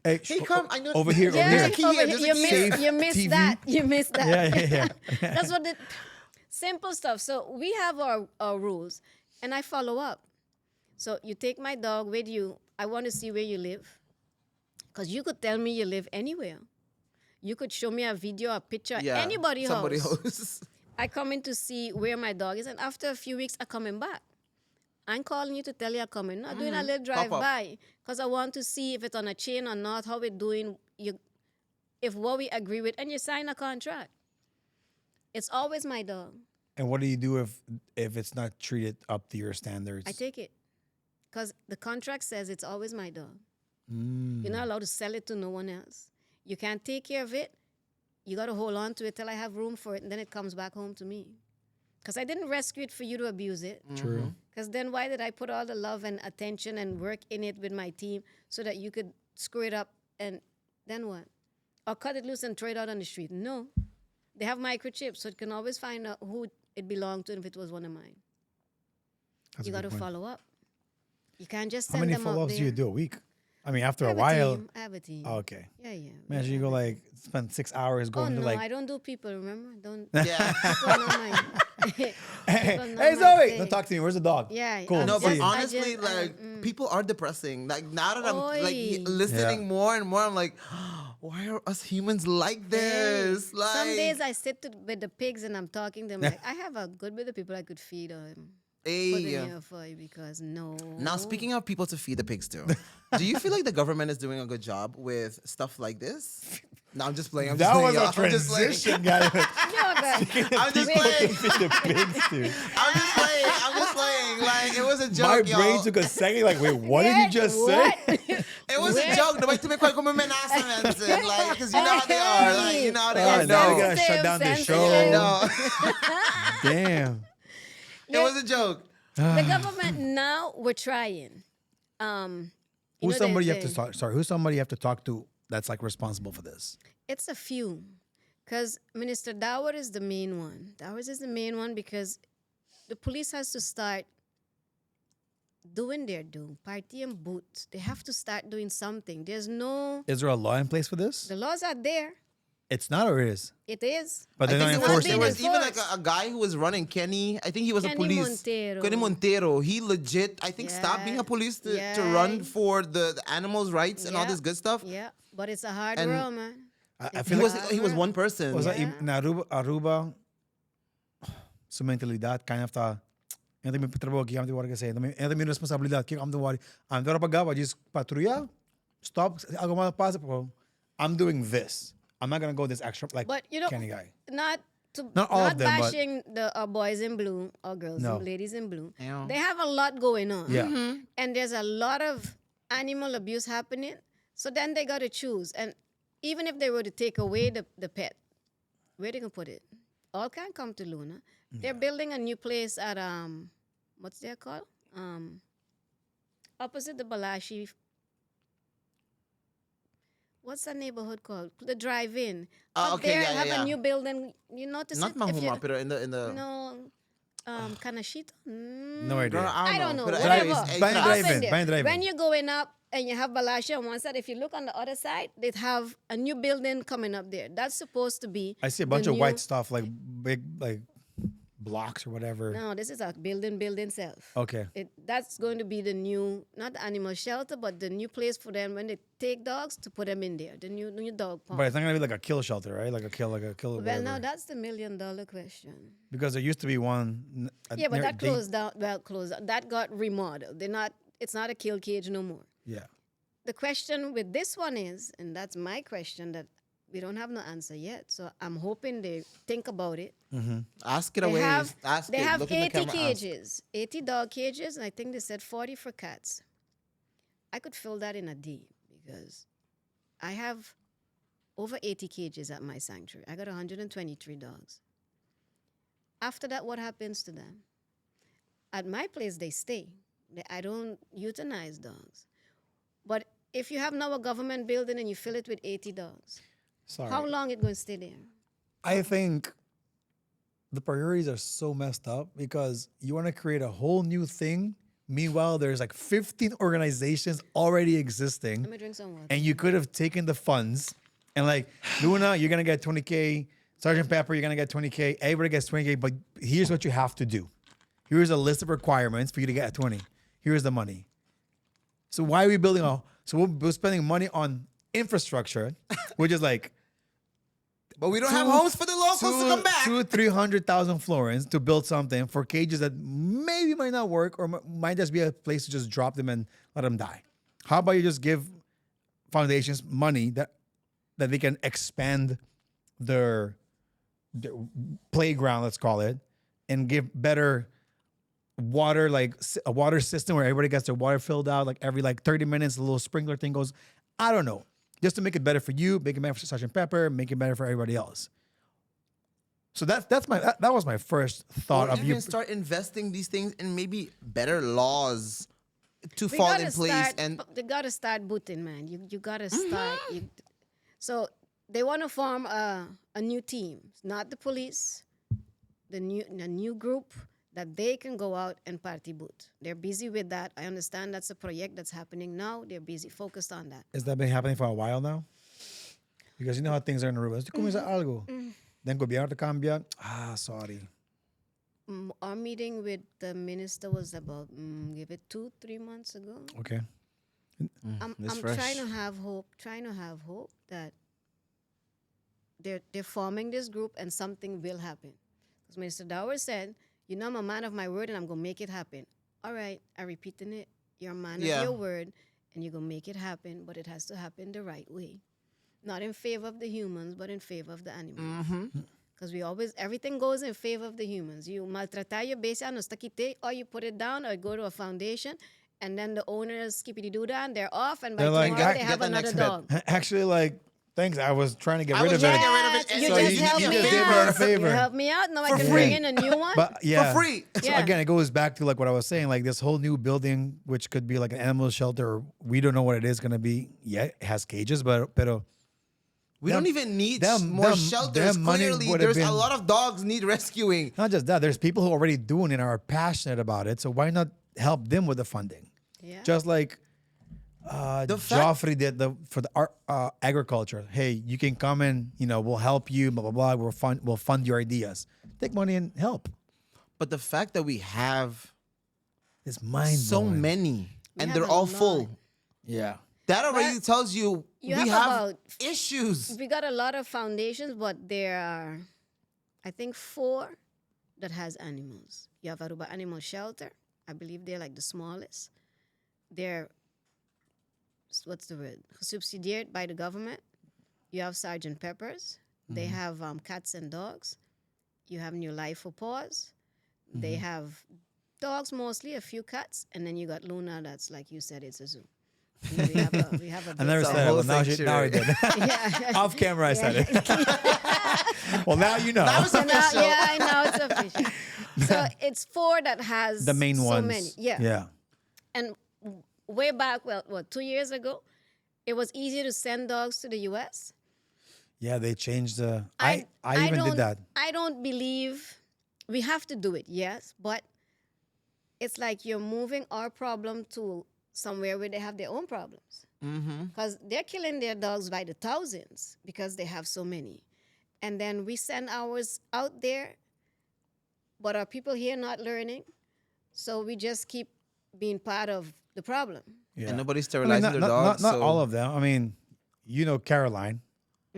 Hey, Hey, come. I know. over here. Yeah, Over here. There's a key here. There's a you key miss, here. you miss TV. that. You miss that. Yeah. That's what the simple stuff. So we have our rules, and I follow up. So you take my dog with you. I want to see where you live, because you could tell me you live anywhere. You could show me a video, a picture, Yeah. anybody Somebody house. else. I come in to see where my dog is, and after a few weeks, I'm coming back. I'm calling you to tell you I'm coming. Not doing a little drive up. by because I want to see if it's on a chain or not, how we're doing. If what we agree with, and you sign a contract. It's always my dog. And what do you do if it's not treated up to your standards? I take it because the contract says it's always my dog. Mm. You're not allowed to sell it to no one else. You can't take care of it. You got to hold on to it till I have room for it, and then it comes back home to me. Because I didn't rescue it for you to abuse it. True. Because then why did I put all the love and attention and work in it with my team so that you could screw it up and then what? Or cut it loose and throw it out on the street? No. They have microchips, so it can always find out who it belonged to and if it was one of mine. That's You a got good to point. follow up. You can't just How send many them out follow-ups there. do you do a week? I mean, after I a have while. team. I have a team. Oh, okay. Yeah. Imagine you go like spend 6 hours Oh going no, to like. I don't do people. Remember, don't. Yeah. People are not mine. Hey, People are not hey my Zoe, thing. don't talk to me. Where's the dog? Yeah, Cool. No, I'm but See just- you. honestly, I just- like people are depressing. Like now that I'm like Oy. listening Yeah. more and more, I'm like, why are us humans like this? Hey, Like some days I sit with the pigs and I'm talking to them like I have a good bit of people I could feed or put in hey. here for you because no. Now speaking of people to feed the pigs too, do you feel like the government is doing a good job with stuff like this? No, I'm just playing. I'm just That playing, was a y'all. I'm just playing. transition, guy. No, but I'm just Wait. playing. the pigs, dude. I'm just playing. I'm just playing. Like it was a joke, My y'all. brain took a second. Like, wait, what did you just What? say? It was a Wait. joke. Nobody to make quite come like, because you know how they are. Like, you know how they Oh, are. now we No, gotta shut down the Sensitive, show. sensitive. no. Damn. It was a joke. The government now we're trying. You Who's know, somebody you they- have to talk? Sorry, who's somebody you have to talk to that's like responsible for this? It's a few. Because Minister Dawar is the main one. Dawar is the main one because the police has to start doing their due. Party and boot. They have to start doing something. There's no... Is there a law in place for this? The laws are there. It's not, or it is? It is. But I they're not think enforcing there it. was even like a guy who was running, Kenny. I think he was a Kenny police. Montero. Kenny Montero. He legit, I think, stopped being a police to run Yeah. for the animals' rights and all Yeah. this good stuff. Yeah, but it's a hard And road, man. I It's feel He a was hard he was road. one person. Was Yeah. na Aruba, sa mentalidad, kind of ta, hindi may patrabaho, kaya kami kasi, hindi may responsibilidad, kaya kami wari, ang dara paggawa, just patrulla, stop, ako mapasa po, I'm doing this. I'm not gonna go this extra, like, But you know, Kenny guy. not Not all of them, but- bashing the boys in blue or girls No. and ladies in blue. Yeah. They have a lot going on. Yeah. And there's a lot of animal abuse happening. So then they got to choose. And even if they were to take away the pet, where they gonna put it? All can't come to Luna. They're building a new place at what's that called? Opposite the Balashi. What's that neighborhood called? The drive-in. Ah, Up okay, there, yeah, have yeah. a new building. You notice Not it? If you- Mahuma, pero in the No, Kanashito? No idea. I don't know. Pero Whatever. anyways, Bang Up drive-in, in there. bang drive-in. When you're going up, and you have Balasha on one side. If you look on the other side, they have a new building coming up there. That's supposed to be. I see a the bunch of new- white stuff, like big, like blocks or whatever. No, this is a building self. Okay. That's going to be the new, not the animal shelter, but the new place for them when they take dogs to put them in there. The new dog park. But it's not gonna be like a kill shelter, right? Like a kill. Well, whatever. now that's the $1 million question. Because there used to be one. Yeah, but that closed down. Well, closed. That got remodeled. They're not. It's not a kill cage no more. Yeah. The question with this one is, and that's my question that we don't have no answer yet. So I'm hoping they think about it. Ask it They away. have, Ask they it. have Look in the 80 camera. Ask. cages, 80 dog cages, and I think they said 40 for cats. I could fill that in a day because I have over 80 cages at my sanctuary. I got 123 dogs. After that, what happens to them? At my place, they stay. I don't euthanize dogs. But if you have now a government building and you fill it with 80 dogs, Sorry. how long it going to stay there? I think the priorities are so messed up because you want to create a whole new thing. Meanwhile, there's like 15 organizations already existing, Let me drink some water. and you could have taken the funds and like, Luna, you're gonna get 20K. Sergeant Pepper, you're gonna get 20K. Everybody gets 20K. But here's what you have to do. Here's a list of requirements for you to get 20. Here's the money. So why are we building a? So we're spending money on infrastructure, which is like But we don't have homes for the locals to come back. 300,000 florins to build something for cages that maybe might not work or might just be a place to just drop them and let them die. How about you just give foundations money that they can expand their playground, let's call it, and give better water, like a water system where everybody gets their water filled out like every like 30 minutes, a little sprinkler thing goes. I don't know. Just to make it better for you, make it better for Sergeant Pepper, make it better for everybody else. So that was my first thought Or of you. even start investing these things in maybe better laws to We fall gotta in place. start, And they gotta start booting, man. You gotta start. So they want to form a new team, not the police, the new group that they can go out and party boot. They're busy with that. I understand that's a project that's happening now. They're busy, focused on that. Has that been happening for a while now? Because you know how things are in Aruba. Si comienza algo, then gobierno te cambia. Sorry. Our meeting with the minister was about give it 2-3 months ago. Okay. I'm fresh. trying to have hope that they're forming this group and something will happen. Because Minister Dower said, you know, I'm a man of my word and I'm going to make it happen. All right, I'm repeating it. You're a man Yeah. of your word and you're going to make it happen, but it has to happen the right way. Not in favor of the humans, but in favor of the animals. Because everything goes in favor of the humans. You maltratar your base, or you put it down or go to a foundation, and then the owners skippity-doo that and they're off, and by They're like, tomorrow "Get they have the another next pet." dog. Actually, like, thanks. I was trying to get I rid was of trying it. to get rid of it. You So just you helped just me did me a out. favor. You helped me out. Now I For can free. bring in a new one. But yeah, For free. So Yeah. again, it goes back to like what I was saying, like this whole new building, which could be like an animal shelter. Or we don't know what it is going to be yet. It has cages, but We Them- don't even need them- more them- shelters. them money Clearly, would have there's a been- lot of dogs need rescuing. not just that. There's people who are already doing it and are passionate about it. So why not help them with the funding? Yeah. Just like The fact- Joffrey did for the agriculture. Hey, you can come and we'll help you. Blah blah blah. We'll fund your ideas. Take money and help. But the fact that we have It's mind so blowing. many and have they're a all lot. full, Yeah. that already But tells you you we have have about- issues. We got a lot of foundations, but there are, I think, 4 that has animals. You have Aruba Animal Shelter. I believe they're like the smallest. They're, what's the word? Subsidiated by the government. You have Sergeant Pepper's. They have cats and dogs. You have New Life for Paws. They have dogs mostly, a few cats, and then you got Luna. That's like you said, it's a zoo. And then we have a I never big said a it, whole but now I sanctuary. did. Yeah. Off camera, I said it. Well, now you know. That was So now, official. yeah, I know it's official. So it's 4 that has the main so ones. many. Yeah. Yeah. And way back, 2 years ago, it was easy to send dogs to the U.S. Yeah, they changed the. I even don't- did that. I don't believe we have to do it, yes, but it's like you're moving our problem to somewhere where they have their own problems. Mm-hmm. Because they're killing their dogs by the thousands because they have so many. And then we send ours out there, but our people here not learning. So we just keep being part of the problem. Yeah. And nobody's I mean, sterilizing their dogs. not so all of them. I mean, you know Caroline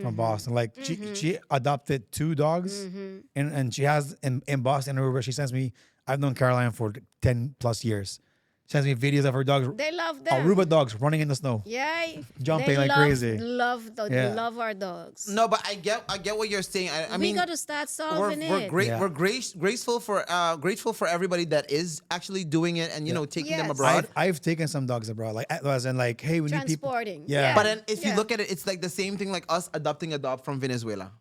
from Boston. Like she adopted 2 dogs, and she has in Boston, Aruba. She sends me. I've known Caroline for 10 plus years. Sends me videos of her dogs, They love them. Aruba dogs running in the snow. Yeah. Jumping they like love, crazy. Yeah. Love our dogs. No, but I get what you're saying. I we mean, got to start solving we're it. great. Yeah. We're grateful for everybody that is actually doing it and taking them Yes. abroad. I've taken some dogs abroad. Like as in like, hey, we need people. Transporting. Yeah. But then if you Yeah. look at it, it's like the same thing like us adopting a dog from Venezuela.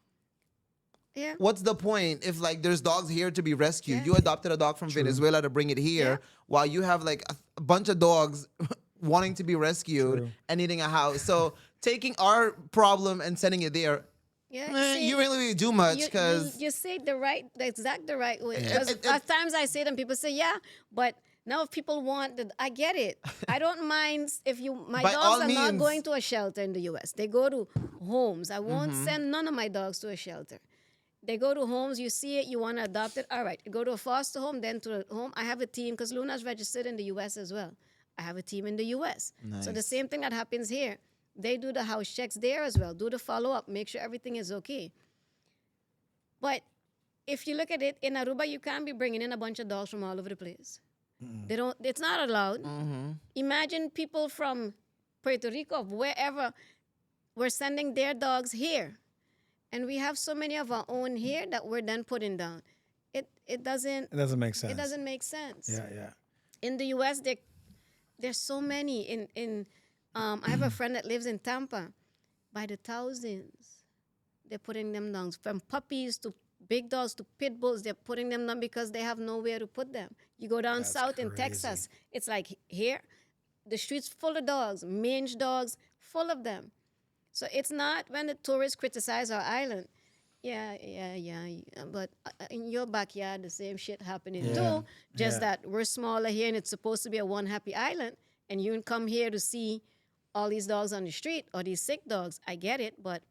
Yeah. What's the point if like there's dogs here to be rescued? Yeah. You adopted a dog from Venezuela to bring it here, while you have like a bunch of dogs wanting to be rescued True. and needing a house. So taking our problem and sending it there, Yeah. see, you really do much you because say the right way. Yeah. Because at times I say them, people say, yeah, but now if people want that, I get it. I don't mind if my By all dogs are not means. going to a shelter in the U.S. They go to homes. I won't send none of my dogs to a shelter. They go to homes, you see it, you want to adopt it. All right, you go to a foster home, then to a home. I have a team, because Luna's registered in the U.S. as well. I have a team in the U.S. So the Nice. same thing that happens here, they do the house checks there as well, do the follow-up, make sure everything is okay. But if you look at it, in Aruba, you can't be bringing in a bunch of dogs from all over the place. It's not allowed. Imagine people from Puerto Rico, wherever, were sending their dogs here. And we have so many of our own here that we're then putting down. It doesn't It doesn't make sense. it doesn't make sense. Yeah. In the US there's so many I have a friend that lives in Tampa. By the thousands, they're putting them down. From puppies to big dogs to pit bulls, they're putting them down because they have nowhere to put them. You go down That's south in crazy. Texas, it's like here, the streets full of dogs, mange dogs, full of them. So it's not when the tourists criticize our island. Yeah. But in your backyard, the same shit happening too. Just that we're smaller here and it's supposed to be a one happy island. And you can come here to see all these dogs on the street or these sick dogs. I get it, but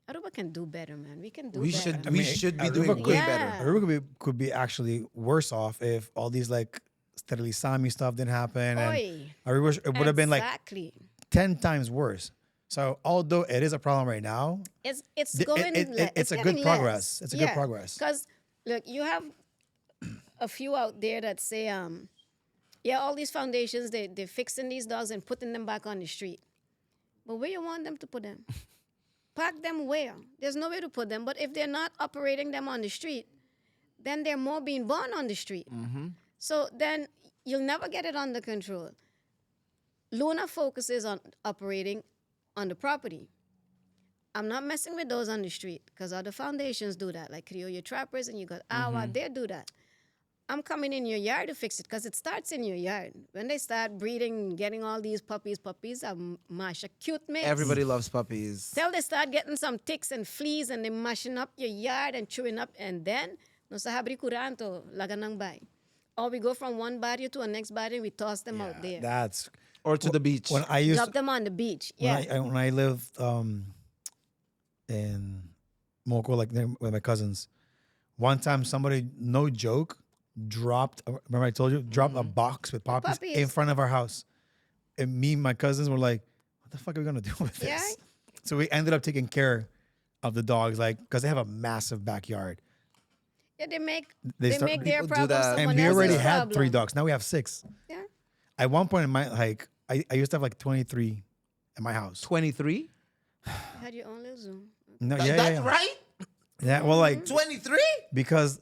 Aruba can do better, man. We can do we better. should we should be Aruba doing could- way Yeah. better. Aruba could be actually worse off if all these like steadily Sami stuff didn't happen, and Oy. Aruba it would have been like Exactly. 10 times worse. So although it is a problem right now, It's th- going. it's a good progress. It's a good progress. Because look, you have a few out there that say, all these foundations they're fixing these dogs and putting them back on the street. But where you want them to put them? Park them where? There's nowhere to put them. But if they're not operating them on the street, then they're more being born on the street. So then you'll never get it under control. Luna focuses on operating on the property. I'm not messing with those on the street because other foundations do that, like Criollo Trappers and you got Awa, they do that. I'm coming in your yard to fix it because it starts in your yard. When they start breeding, getting all these puppies are mash a cute mix. Everybody loves puppies. Till they start getting some ticks and fleas and they mashing up your yard and chewing up, and then no sa habri kuranto laganang bay. Or we go from one barrio to a next barrio, we toss them out there. That's Or to the beach. when I used Drop them on the beach. when Yeah. when I lived in Moco, like with my cousins. One time, somebody, no joke, dropped. Remember I told you, dropped a box with puppies Puppies. in front of our house, and me and my cousins were like, "What the fuck are we gonna do with this?" Yeah. So we ended up taking care of the dogs, like because they have a massive backyard, Yeah, they make They they start- make their people do problem that. someone and we else's already had problem. 3 dogs. Now we have 6. Yeah. At one point in my I used to have like 23 in my house. 23? You had your own little Zoom. No, That's right? Yeah, well, like 23? because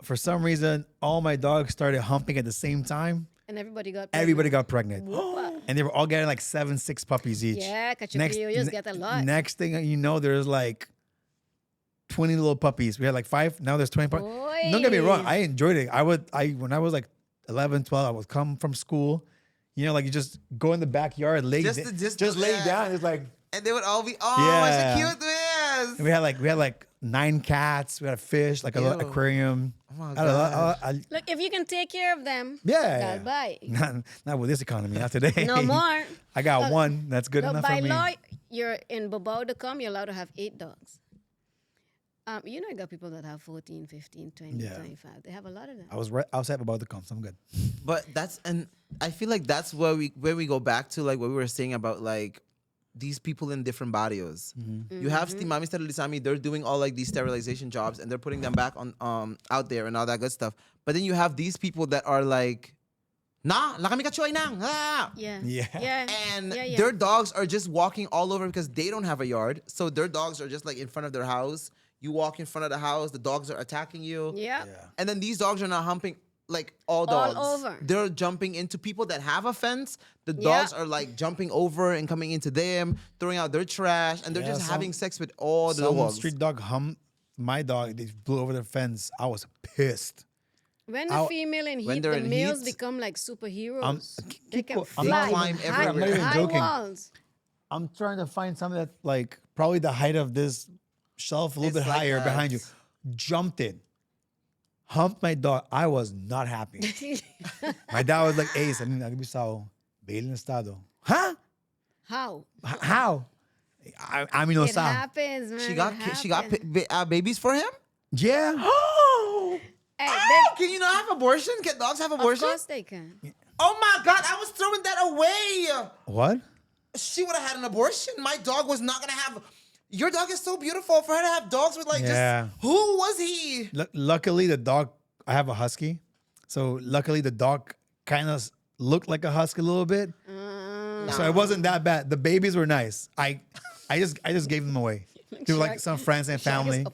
for some reason all my dogs started humping at the same time. And everybody got Everybody got pregnant, Whoop. and they were all getting like 7, 6 puppies each. Yeah, because your criollos get a lot. Next thing you know, there's like 20 little puppies. We had like 5. Now there's 20 puppies. Don't get me wrong. I enjoyed it. When I was like 11, 12, I would come from school. You know, like you just go in the backyard, lay Just da- to- just just to- lay yeah. down. It's like And they would all be, Yeah. it's a cute twins. And we had like 9 cats. We had a fish, like a little Ew. aquarium. Oh my I don't know, Look, if you can take care of them, yeah. I'll buy. Not with this economy, not today. No more. I got one. That's good Look, enough by for me. law, you're in Babao.com, you're allowed to have 8 dogs. You know, I got people that have 14, 15, 20, Yeah. 25. They have a lot of them. I was happy about the comps. I'm good. But and I feel like that's where we go back to like what we were saying about like these people in different barrios. You have Stimami Sterilisami, they're doing all like these sterilization jobs and they're putting them back on out there and all that good stuff. But then you have these people that are like, nah, la kami kachoy nang. Ah! Yeah. Yeah. Yeah. And yeah. their dogs are just walking all over because they don't have a yard. So their dogs are just like in front of their house. You walk in front of the house, the dogs are attacking you. Yeah. And then these dogs are not humping like all dogs. over. They're jumping into people that have a fence. The Yeah. dogs are like jumping over and coming into them, throwing out their trash, and they're Yeah, just some- having sex with all the Some dogs. street dog humped my dog. They blew over the fence. I was pissed. When the I'll- female in when heat, they're the in males heat- become like superheroes. They keep can go- I'm fly not climb high, everywhere. I'm not even high joking. walls. I'm trying to find something that's like probably the height of this shelf, a little It's bit like higher that. behind you. Jumped in, humped my dog. I was not happy. My dad was like, "Ace, I mean, nagbisaw, bail na estado." Huh? How? How? I mean, no It sa. happens, man. She got It she got happens. babies for him. Yeah. Oh, Hey, can you not have abortion? Can dogs have of abortion? course they can. Oh my God, I was throwing that away. What? She would have had an abortion. My dog was not gonna have. Your dog is so beautiful for her to have dogs with like Yeah. just. Who was he? Luckily, the dog. I have a husky, so luckily the dog kind of looked like a husky a little bit. So it wasn't that bad. The babies were nice. I just gave them away to like some friends and family.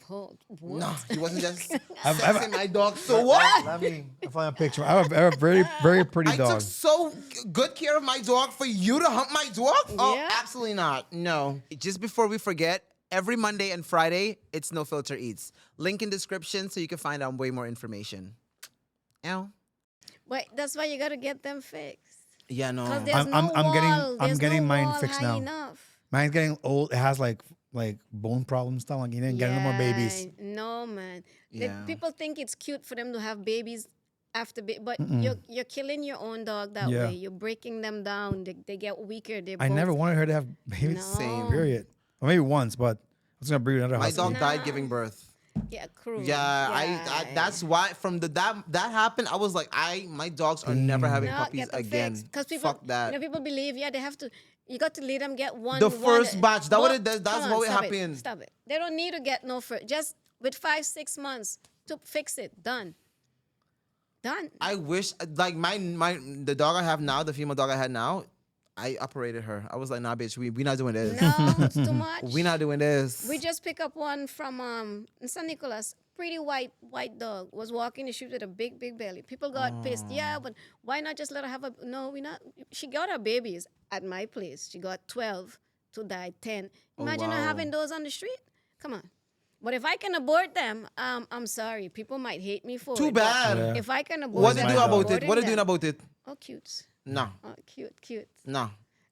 No, he wasn't just I've- sexing my dog. So what? Let me find a picture. I have a very very pretty I dog. took so good care of my dog for you to hump my dog? Oh, Yeah. absolutely not. No. Just before we forget, every Monday and Friday, it's No Filter Eats. Link in description so you can find out way more information. Ow. But that's why you gotta get them fixed. Yeah, no. Because there's I'm- no I'm wall. getting- I'm there's getting no mine wall fixed high now. enough. Mine's getting old. It has like bone problems stuff. Like you didn't get no more babies. No, man. Yeah. People think it's cute for them to have babies after, but you're killing your own dog that Yeah. way. You're breaking them down. They get weaker. They I never wanted her to have babies. No. Same. Period. Or maybe once, but I was gonna breed another My husky. dog Nah. died giving birth. Yeah, cruel. Yeah, I that's why from that happened, I was like, my dogs are never having No, puppies get them again. Because people, Fuck that. people believe, they have to. You got to let them get one. The one- first batch, that what Well, it does- that's come what stop happened. Stop it. They don't need to get no first. Just with 5-6 months to fix it. Done. I wish like the dog I have now, the female dog I had now, I operated her. I was like, nah, bitch, we not doing this. No, it's too much. We not doing this. We just pick up one from San Nicolas. Pretty white dog was walking the street with a big belly. People got pissed. Yeah, but why not just let her have a? No, we not. She got her babies at my place. She got 12, 2 died, 10. Imagine her wow. having those on the street. Come on. But if I can abort them, I'm sorry. People might hate me for Too it. but bad. Yeah. If I can abort What them, do you do I'm about it? aborting What do you do them. about it? Oh, cute. No, Oh, cute. no.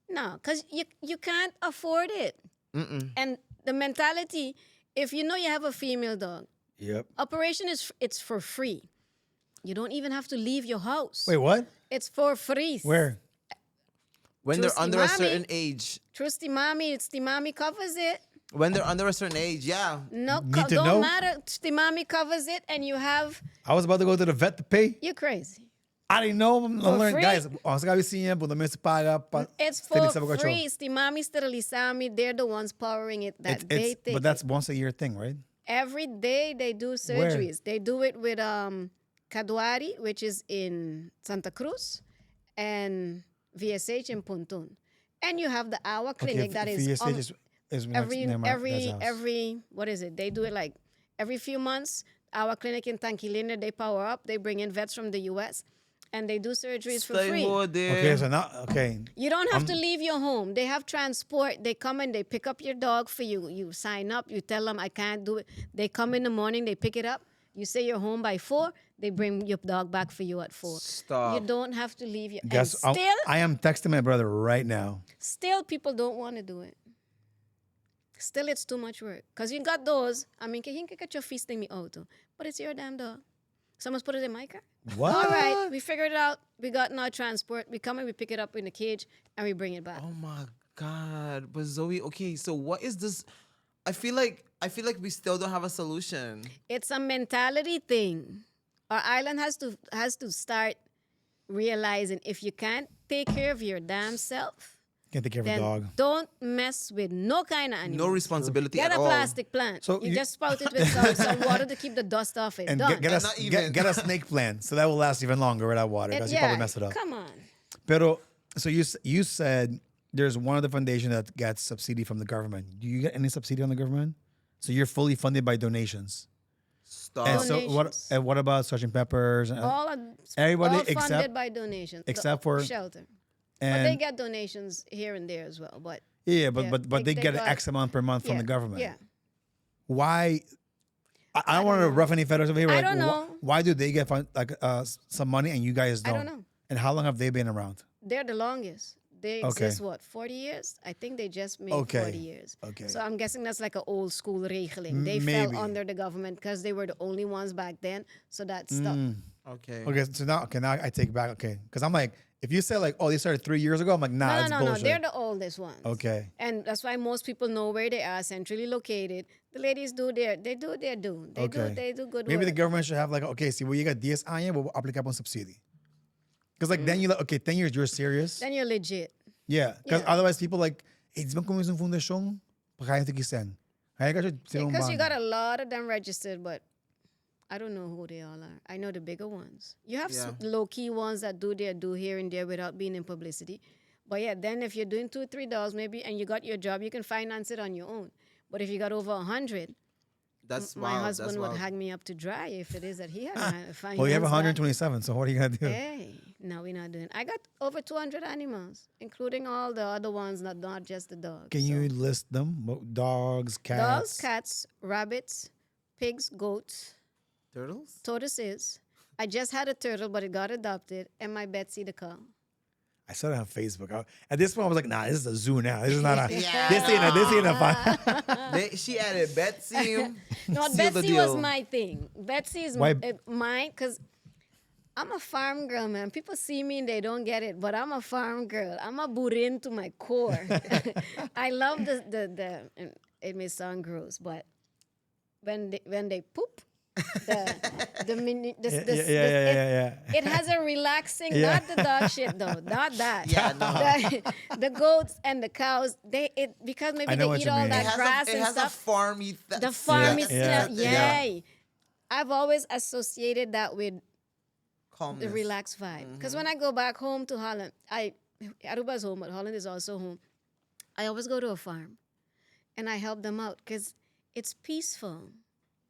No, because you can't afford it. And the mentality, if you know you have a female dog, Yep. operation it's for free. You don't even have to leave your house. Wait, what? It's for free. Where? When they're Trusty under a mommy. certain age. Trusty mommy, it's the mommy covers it. When they're under a certain age, yeah. No, Need to don't know? matter. The mommy covers it, and you have. I was about to go to the vet to pay. You're crazy. I didn't know. I'm learning, free? guys. Ang sabi siya, pag namin sa paga, It's for free. It's the mommy sterilisami. They're the ones powering it. That they take. But that's once a year thing, right? Every day they do surgeries. They do it with Caduari, which is in Santa Cruz, and VSH in Puntun. And you have the Awa clinic that is VSH is every what is it? They do it like every few months. Our clinic in Tanquilina, they power up. They bring in vets from the U.S. and they do surgeries for Stay free. more there. Okay, so now, okay. You don't have to leave your home. They have transport. They come and they pick up your dog for you. You sign up. You tell them, I can't do it. They come in the morning. They pick it up. You say you're home by 4. They bring your dog back for you at 4. Stop. You don't have to leave your. Guess And still, I am texting my brother right now. still people don't want to do it. Still, it's too much work. Because you got those. I mean, you can get your feasting me out. But it's your damn dog. Someone's put it in my car. What? All right, we figured it out. We got in our transport. We come and we pick it up in the cage and we bring it back. Oh my God. But Zoe, okay, so what is this? I feel like we still don't have a solution. It's a mentality thing. Our island has to start realizing if you can't take care of your damn self, Can't take care of a then dog. don't mess with no kind of animal. No responsibility Get at a all. plastic plant. So you you- just spout it with some water to keep the dust off it. And Done. get, And not even. get a snake plant, so that will last even longer without water. Because you probably mess it up. Come on. Pero, so you said there's one other foundation that gets subsidy from the government. Do you get any subsidy on the government? So you're fully funded by donations. Stop. And so what? Donations. And what about Sgt. Peppers? And, All everybody all funded except- by donations. except for- shelter. But and they get donations here and there as well. But yeah, but yeah, but they get got- X amount per month from yeah, the government. Yeah. Why? I don't want to rough any feathers over here. I Like, don't know. Why do they get some money and you guys I don't? don't know. And how long have they been around? They're the longest. They Okay. exist, 40 years? I think they just made Okay. 40 years. Okay. So I'm guessing that's like an old school regeling. They Maybe. fell under the government because they were the only ones back then. So that stuck. Okay. Okay, so now I take back. Okay, because I'm like, if you say like, oh, they started 3 years ago, I'm like, nah, that's No. bullshit. They're the oldest ones. Okay. And that's why most people know where they are, centrally located. The ladies do their do. Okay. They do good Maybe the work. government should have like, okay, si voy a llegar 10 años, voy a aplicar por un subsidy. Because like then you like, okay, 10 years, you're serious. Then you're legit. Yeah, because Yeah. otherwise people like, hey, di ba kung may fundasyon, pagkain ito kisan. Kaya ka siya sinong Because you bang. got a lot of them registered, but I don't know who they all are. I know the bigger ones. You have Yeah. low-key ones that do their do here and there without being in publicity. But yeah, then if you're doing $2, $3 maybe and you got your job, you can finance it on your own. But if you got over 100, That's my wild. husband That's would wild. hang me up to dry if it is that he had to finance Well, you have that. 127, so what are you gonna do? Hey, no, we're not doing. I got over 200 animals, including all the other ones, not just the dogs. Can so. you list them? Dogs, cats. Dogs, cats, rabbits, pigs, goats, Turtles? tortoises. I just had a turtle, but it got adopted, and my Betsy the cow. I saw it on Facebook. At this point, I was like, nah, this is a zoo now. This is not a. Yeah. This ain't a fun. She added Betsy. No, Seal the Betsy was deal. my thing. Betsy is Why- mine because I'm a farm girl, man. People see me and they don't get it, but I'm a farm girl. I'm a burin to my core. I love the and it may sound gross, but when they poop, Yeah. it has a relaxing, Yeah. not the dog shit though, not that. Yeah, no. The goats and the cows, because maybe I know they what eat you all mean. that grass it and has stuff. a farmy. The farm is Yeah. yay. I've always associated that with Calmness. the relaxed vibe. Because when I go back home to Holland, Aruba's home, but Holland is also home. I always go to a farm, and I help them out because it's peaceful.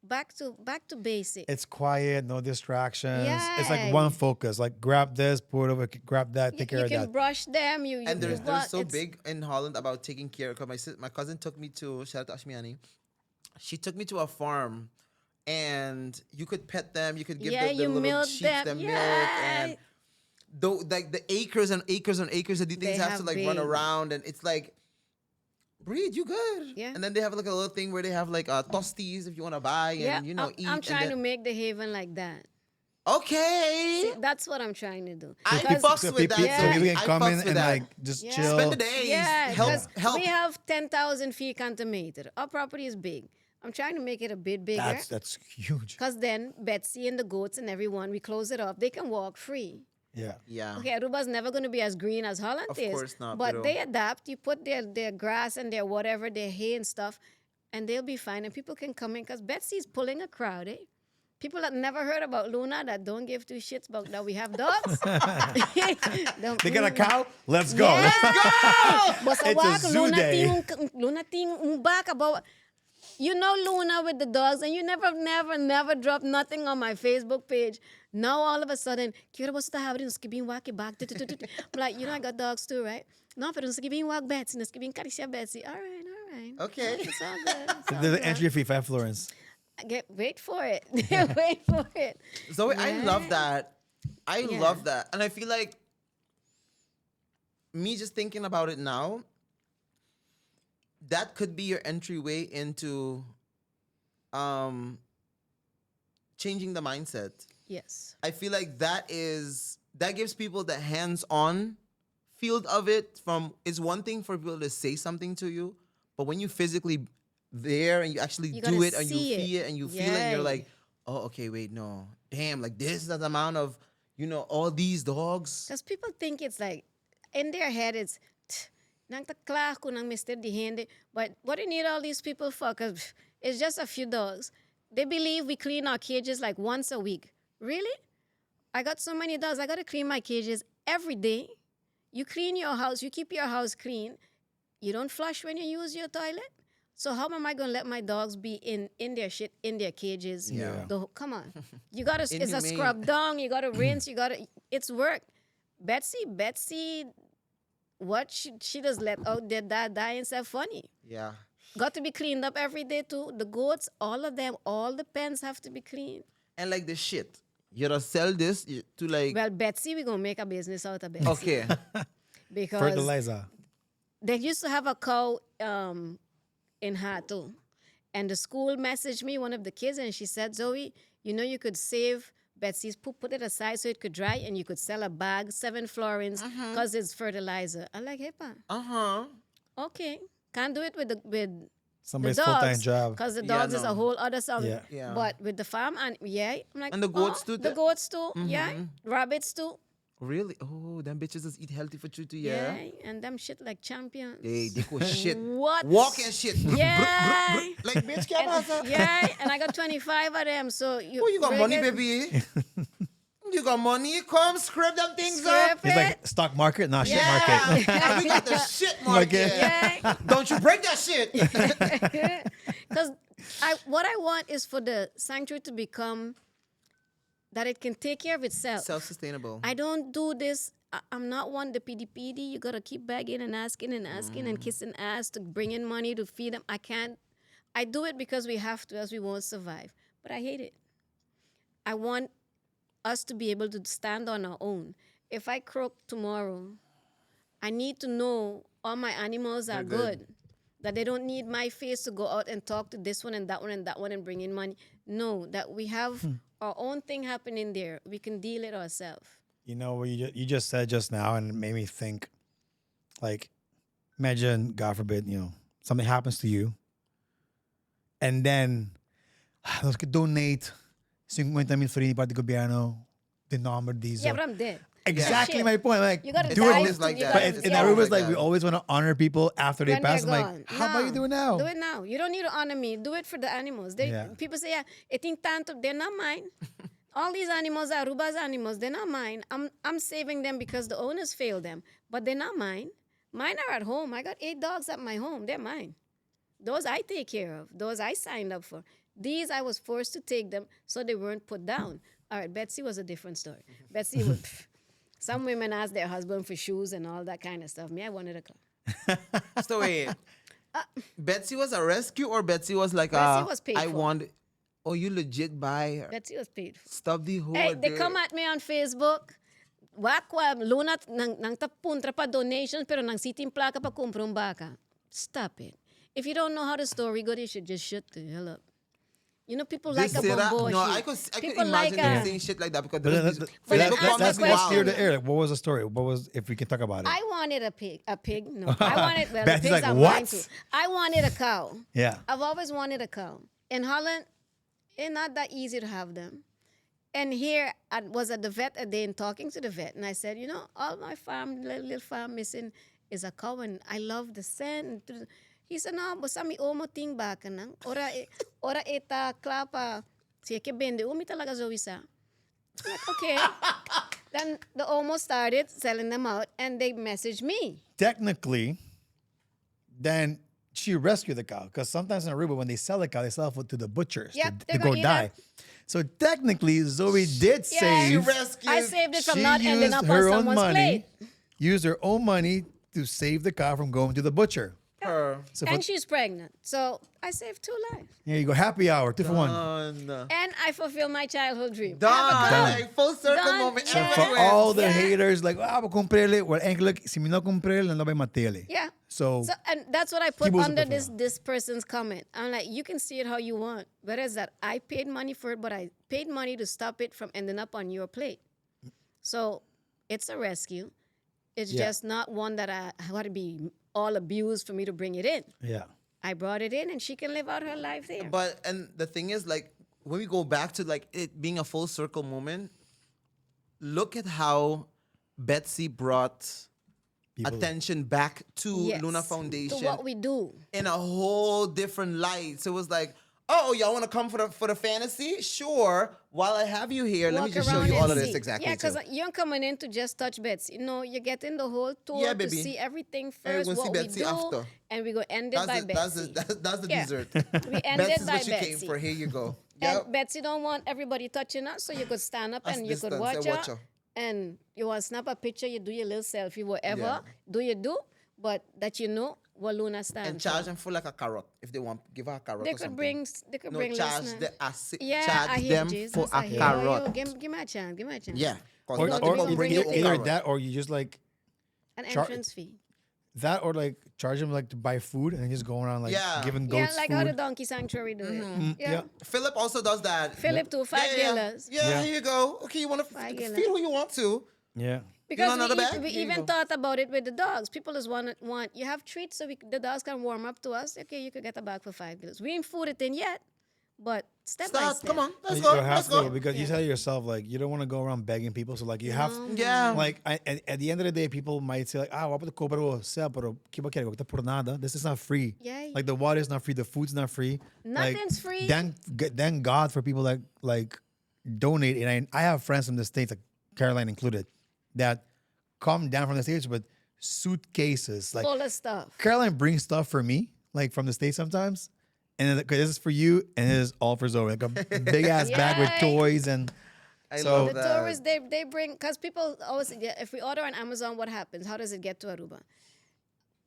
Back to basic. It's quiet, no distractions. It's like Yeah. one focus. Like grab this, put it over, grab that, You take care of can that. brush them. You And they're what, so it's- big in Holland about taking care. Because my cousin took me to, shout out to Ashmiani. She took me to a farm, and you could pet them. You could give Yeah, the you little milk sheep them. the milk, Yeah. and like the acres and acres and acres that these things They have to have like run big. around, and it's like, breed, you good. Yeah. And then they have like a little thing where they have like tosties if you want to buy, and Yeah, you know eat. I'm and trying to then- make the haven like that. Okay. See, that's what I'm trying to do. I Because- fucks So with people, that. so Yeah. people I can come fucks in with and that. like just Yeah. chill. Spend the days. Yeah, help, because help. we have 10,000 feet contaminated. Our property is big. I'm trying to make it a bit bigger. That's huge. Because then Betsy and the goats and everyone, we close it off. They can walk free. Yeah. Yeah. Okay, Aruba's never going to be as green as Holland Of is. course not, But pero- they adapt. You put their grass and their whatever, their hay and stuff, and they'll be fine. And people can come in because Betsy's pulling a crowd, eh? People that never heard about Luna that don't give two shits about that we have dogs. They got a cow? Let's go. Basta It's a wak, zoo day. Luna ting back about. You know Luna with the dogs, and you never drop nothing on my Facebook page. Now all of a sudden, kira basta have rin skibing waki back. I'm like, I got dogs too, right? No, pero skibing wak Betsy, skibing karisya Betsy. All right. Okay. It's all good. It's all There's an good. entry fee, 5 Florence. Wait for it. Wait for it. Zoe, I love that. I Yeah. love that. And I feel like me just thinking about it now, that could be your entryway into um changing the mindset. Yes. I feel like that gives people the hands-on field of it. From It's one thing for people to say something to you, but when you physically there and you actually You do gotta it and you see it. feel it and you feel it and you're Yeah. like, oh, okay, wait, no. Damn, like this is the amount of, all these dogs. Because people think it's like, in their head, it's, nang takla ko nang Mr. Dihende. But what do you need all these people for? Because it's just a few dogs. They believe we clean our cages like once a week. Really? I got so many dogs. I got to clean my cages every day. You clean your house. You keep your house clean. You don't flush when you use your toilet. So how am I going to let my dogs be in their shit, in their cages? Yeah. Come on. You got to, it's a Inhumane. scrub down. You got to rinse. It's work. Betsy, what she does let out there die instead funny. Yeah. Got to be cleaned up every day too. The goats, all of them, all the pens have to be clean. And like the shit. You gotta sell this to like. Well, Betsy, we're going to make a business out of Betsy. Okay. Because Fertilizer. they used to have a cow in Hato. And the school messaged me, one of the kids, and she said, Zoe, you could save Betsy's poop, put it aside so it could dry, and you could sell a bag, 7 florins, because it's fertilizer. I'm like, hey, pa, okay. Can't do it with Somebody's the full-time dogs, job. because the Yeah, dogs is no. a whole other something. Yeah. Yeah. But with the farm, and I'm like, And the goats too, The the- goats too, yeah. Rabbits too. Really? Oh, them bitches just eat healthy for you too, yeah? And them shit like champions. They go shit. What? Walk and shit. Yeah. Like, bitch, come on. Yeah, and I got 25 of them, so You got bring money, it, baby. You got money. Come scrape them things scrape up. It's it. like stock market, not shit Yeah. market. And we got the shit market. Yeah. Don't you break that shit. Because what I want is for the sanctuary to become that it can take care of itself. Self-sustainable. I don't do this. I'm not one the PD. You gotta keep begging and asking and kissing ass to bring in money to feed them. I can't. I do it because we have to, as we won't survive. But I hate it. I want us to be able to stand on our own. If I croak tomorrow, I need to know all my animals are good. That they don't need my face to go out and talk to this one and that one and that one and bring in money. No, that we have our own thing happening there. We can deal it ourselves. You know what you just said just now, and it made me think, like, imagine, God forbid, something happens to you, and then los que donate 50,000 free para el gobierno, the number these. Yeah, but I'm dead. Exactly Shit. my point. Like, You gotta do die. it. It's like you that. But gotta- It's in yeah. always Aruba's like like we that. always want to honor people after they When pass. they're I'm like, gone. how about you do it now? Do it now. You don't need to honor me. Do it for the animals. Yeah. People say, I think tanto, they're not mine. All these animals are Aruba's animals. They're not mine. I'm saving them because the owners failed them. But they're not mine. Mine are at home. I got 8 dogs at my home. They're mine. Those I take care of. Those I signed up for. These I was forced to take them so they weren't put down. All right, Betsy was a different story. Betsy would... Some women ask their husband for shoes and all that kind of stuff. Me, I wanted a car. So wait. Betsy was a rescue or Betsy was like Betsy was paid I for. want. Oh, you legit buy her. Betsy was paid for. Stop the whole Hey, they come at me on Facebook. Wakwa, Luna, nang tapuntra pa donations, pero nang siting plaka pa kumpra un baka. Stop it. If you don't know how the story goes, you should just shut the hell up. People like a Sarah, bumbo no, shit. I could People imagine like them saying shit like that because But those that- But then Facebook ask comments the be let's question. clear wild. the air. Like, what was the story? What was, if we can talk about it? I wanted a pig. A pig? No. I wanted, well, Betsy's the pigs like, are what? mine too. I wanted a cow. Yeah. I've always wanted a cow. In Holland, it's not that easy to have them. And here, I was at the vet a day and talking to the vet. And I said, all my farm, little farm missing is a cow. And I love the scent. He said, no, but sami omo ting baka nang. Ora eta klapa. Siya ke bende. Umi talaga Zoe sa. I'm like, okay. Then the Omo started selling them out. And they messaged me. Technically, then she rescued the cow because sometimes in Aruba, when they sell a cow, they sell it to the butchers Yep, to they're go gonna eat die. it. So technically, Zoe did Yeah. save. Rescue. I saved it from She not ending used up on her own someone's money. plate. Used her own money to save the cow from going to the butcher. Her. So And she's pregnant. So I saved 2 lives. here you go, happy hour, 2 for 1. Done. And I fulfilled my childhood dream. Done. Have a cow. Like full circle Done. moment. Yeah. For Everywhere. all the Yeah. haters, like, vou comprele, well, enkele, si mi no comprele, no vai matele. Yeah. So, and that's what I put People under prefer. this person's comment. I'm like, you can see it how you want. Whereas that I paid money for it, but I paid money to stop it from ending up on your plate. So it's a rescue. It's Yeah. just not one that I want to be all abused for me to bring it in. yeah. I brought it in, and she can live out her life there. But and the thing is, like, when we go back to like it being a full circle moment, look at how Betsy brought People- attention back to Yes, Luna to Foundation what we do. in a whole different light. So it was like, oh, y'all want to come for the fantasy? Sure. While I have you here, let me Walk just show around you all and of this see. exactly. Yeah, because too. you're coming in to just touch Betsy. No, you're getting the whole tour Yeah, to baby. see everything And we're first, gonna see what Betsy we do, after. and we go end it by Betsy. That's the Yeah. dessert. We end Betsy it is by what she Betsy. came for. Here you go. And Yep. Betsy don't want everybody touching us, so you could stand up Us and you could distance, watch say, watch her. her. And you want to snap a picture, you do your little selfie, whatever. Yeah. Do you do? But that you know what Luna stands And charge for. them for like a carrot if they want. Give her a carrot. They or could something. bring, they could No, bring charge listeners. charge I hear them Jesus. for I a hear carrot. you. Give me a chance. Give me a chance. Yeah. 'Cause Or, a lot of or people either- bring their own either carrot. that, or you just like An Char- entrance fee. that, or like charge them like to buy food and then just going around like Yeah. giving Yeah, goats like food. how the Donkey Sanctuary do it. Yeah. yeah. Philip also does that. Philip too, $5. Yeah, Yeah. here you go. Okay, you want to $5. feed who you want to. Yeah. Because another bag? we Here you even go. thought about it with the dogs. People just want you have treats so the dogs can warm up to us. Okay, you could get a bag for $5. We ain't food it in yet, but step by Start. step. Come on. Let's You go. have Let's to, go. because you Yeah. tell yourself like you don't want to go around begging people. So like you have Yeah. like at the end of the day, people might say like, ah, what cobro sea, pero kiba quero por nada. This is not free. Yeah. Like the water is not free, the food's not free. Nothing's free. Thank God for people that like donate. And I have friends from the States, like Caroline included, that come down from the States with suitcases. Like Full of stuff. Caroline brings stuff for me, like from the States sometimes. And then, 'cause this is for you, and this is all for Zoe. Like a big ass bag with Yay. toys and I So- love The that. tourists, they bring, because people always, if we order on Amazon, what happens? How does it get to Aruba?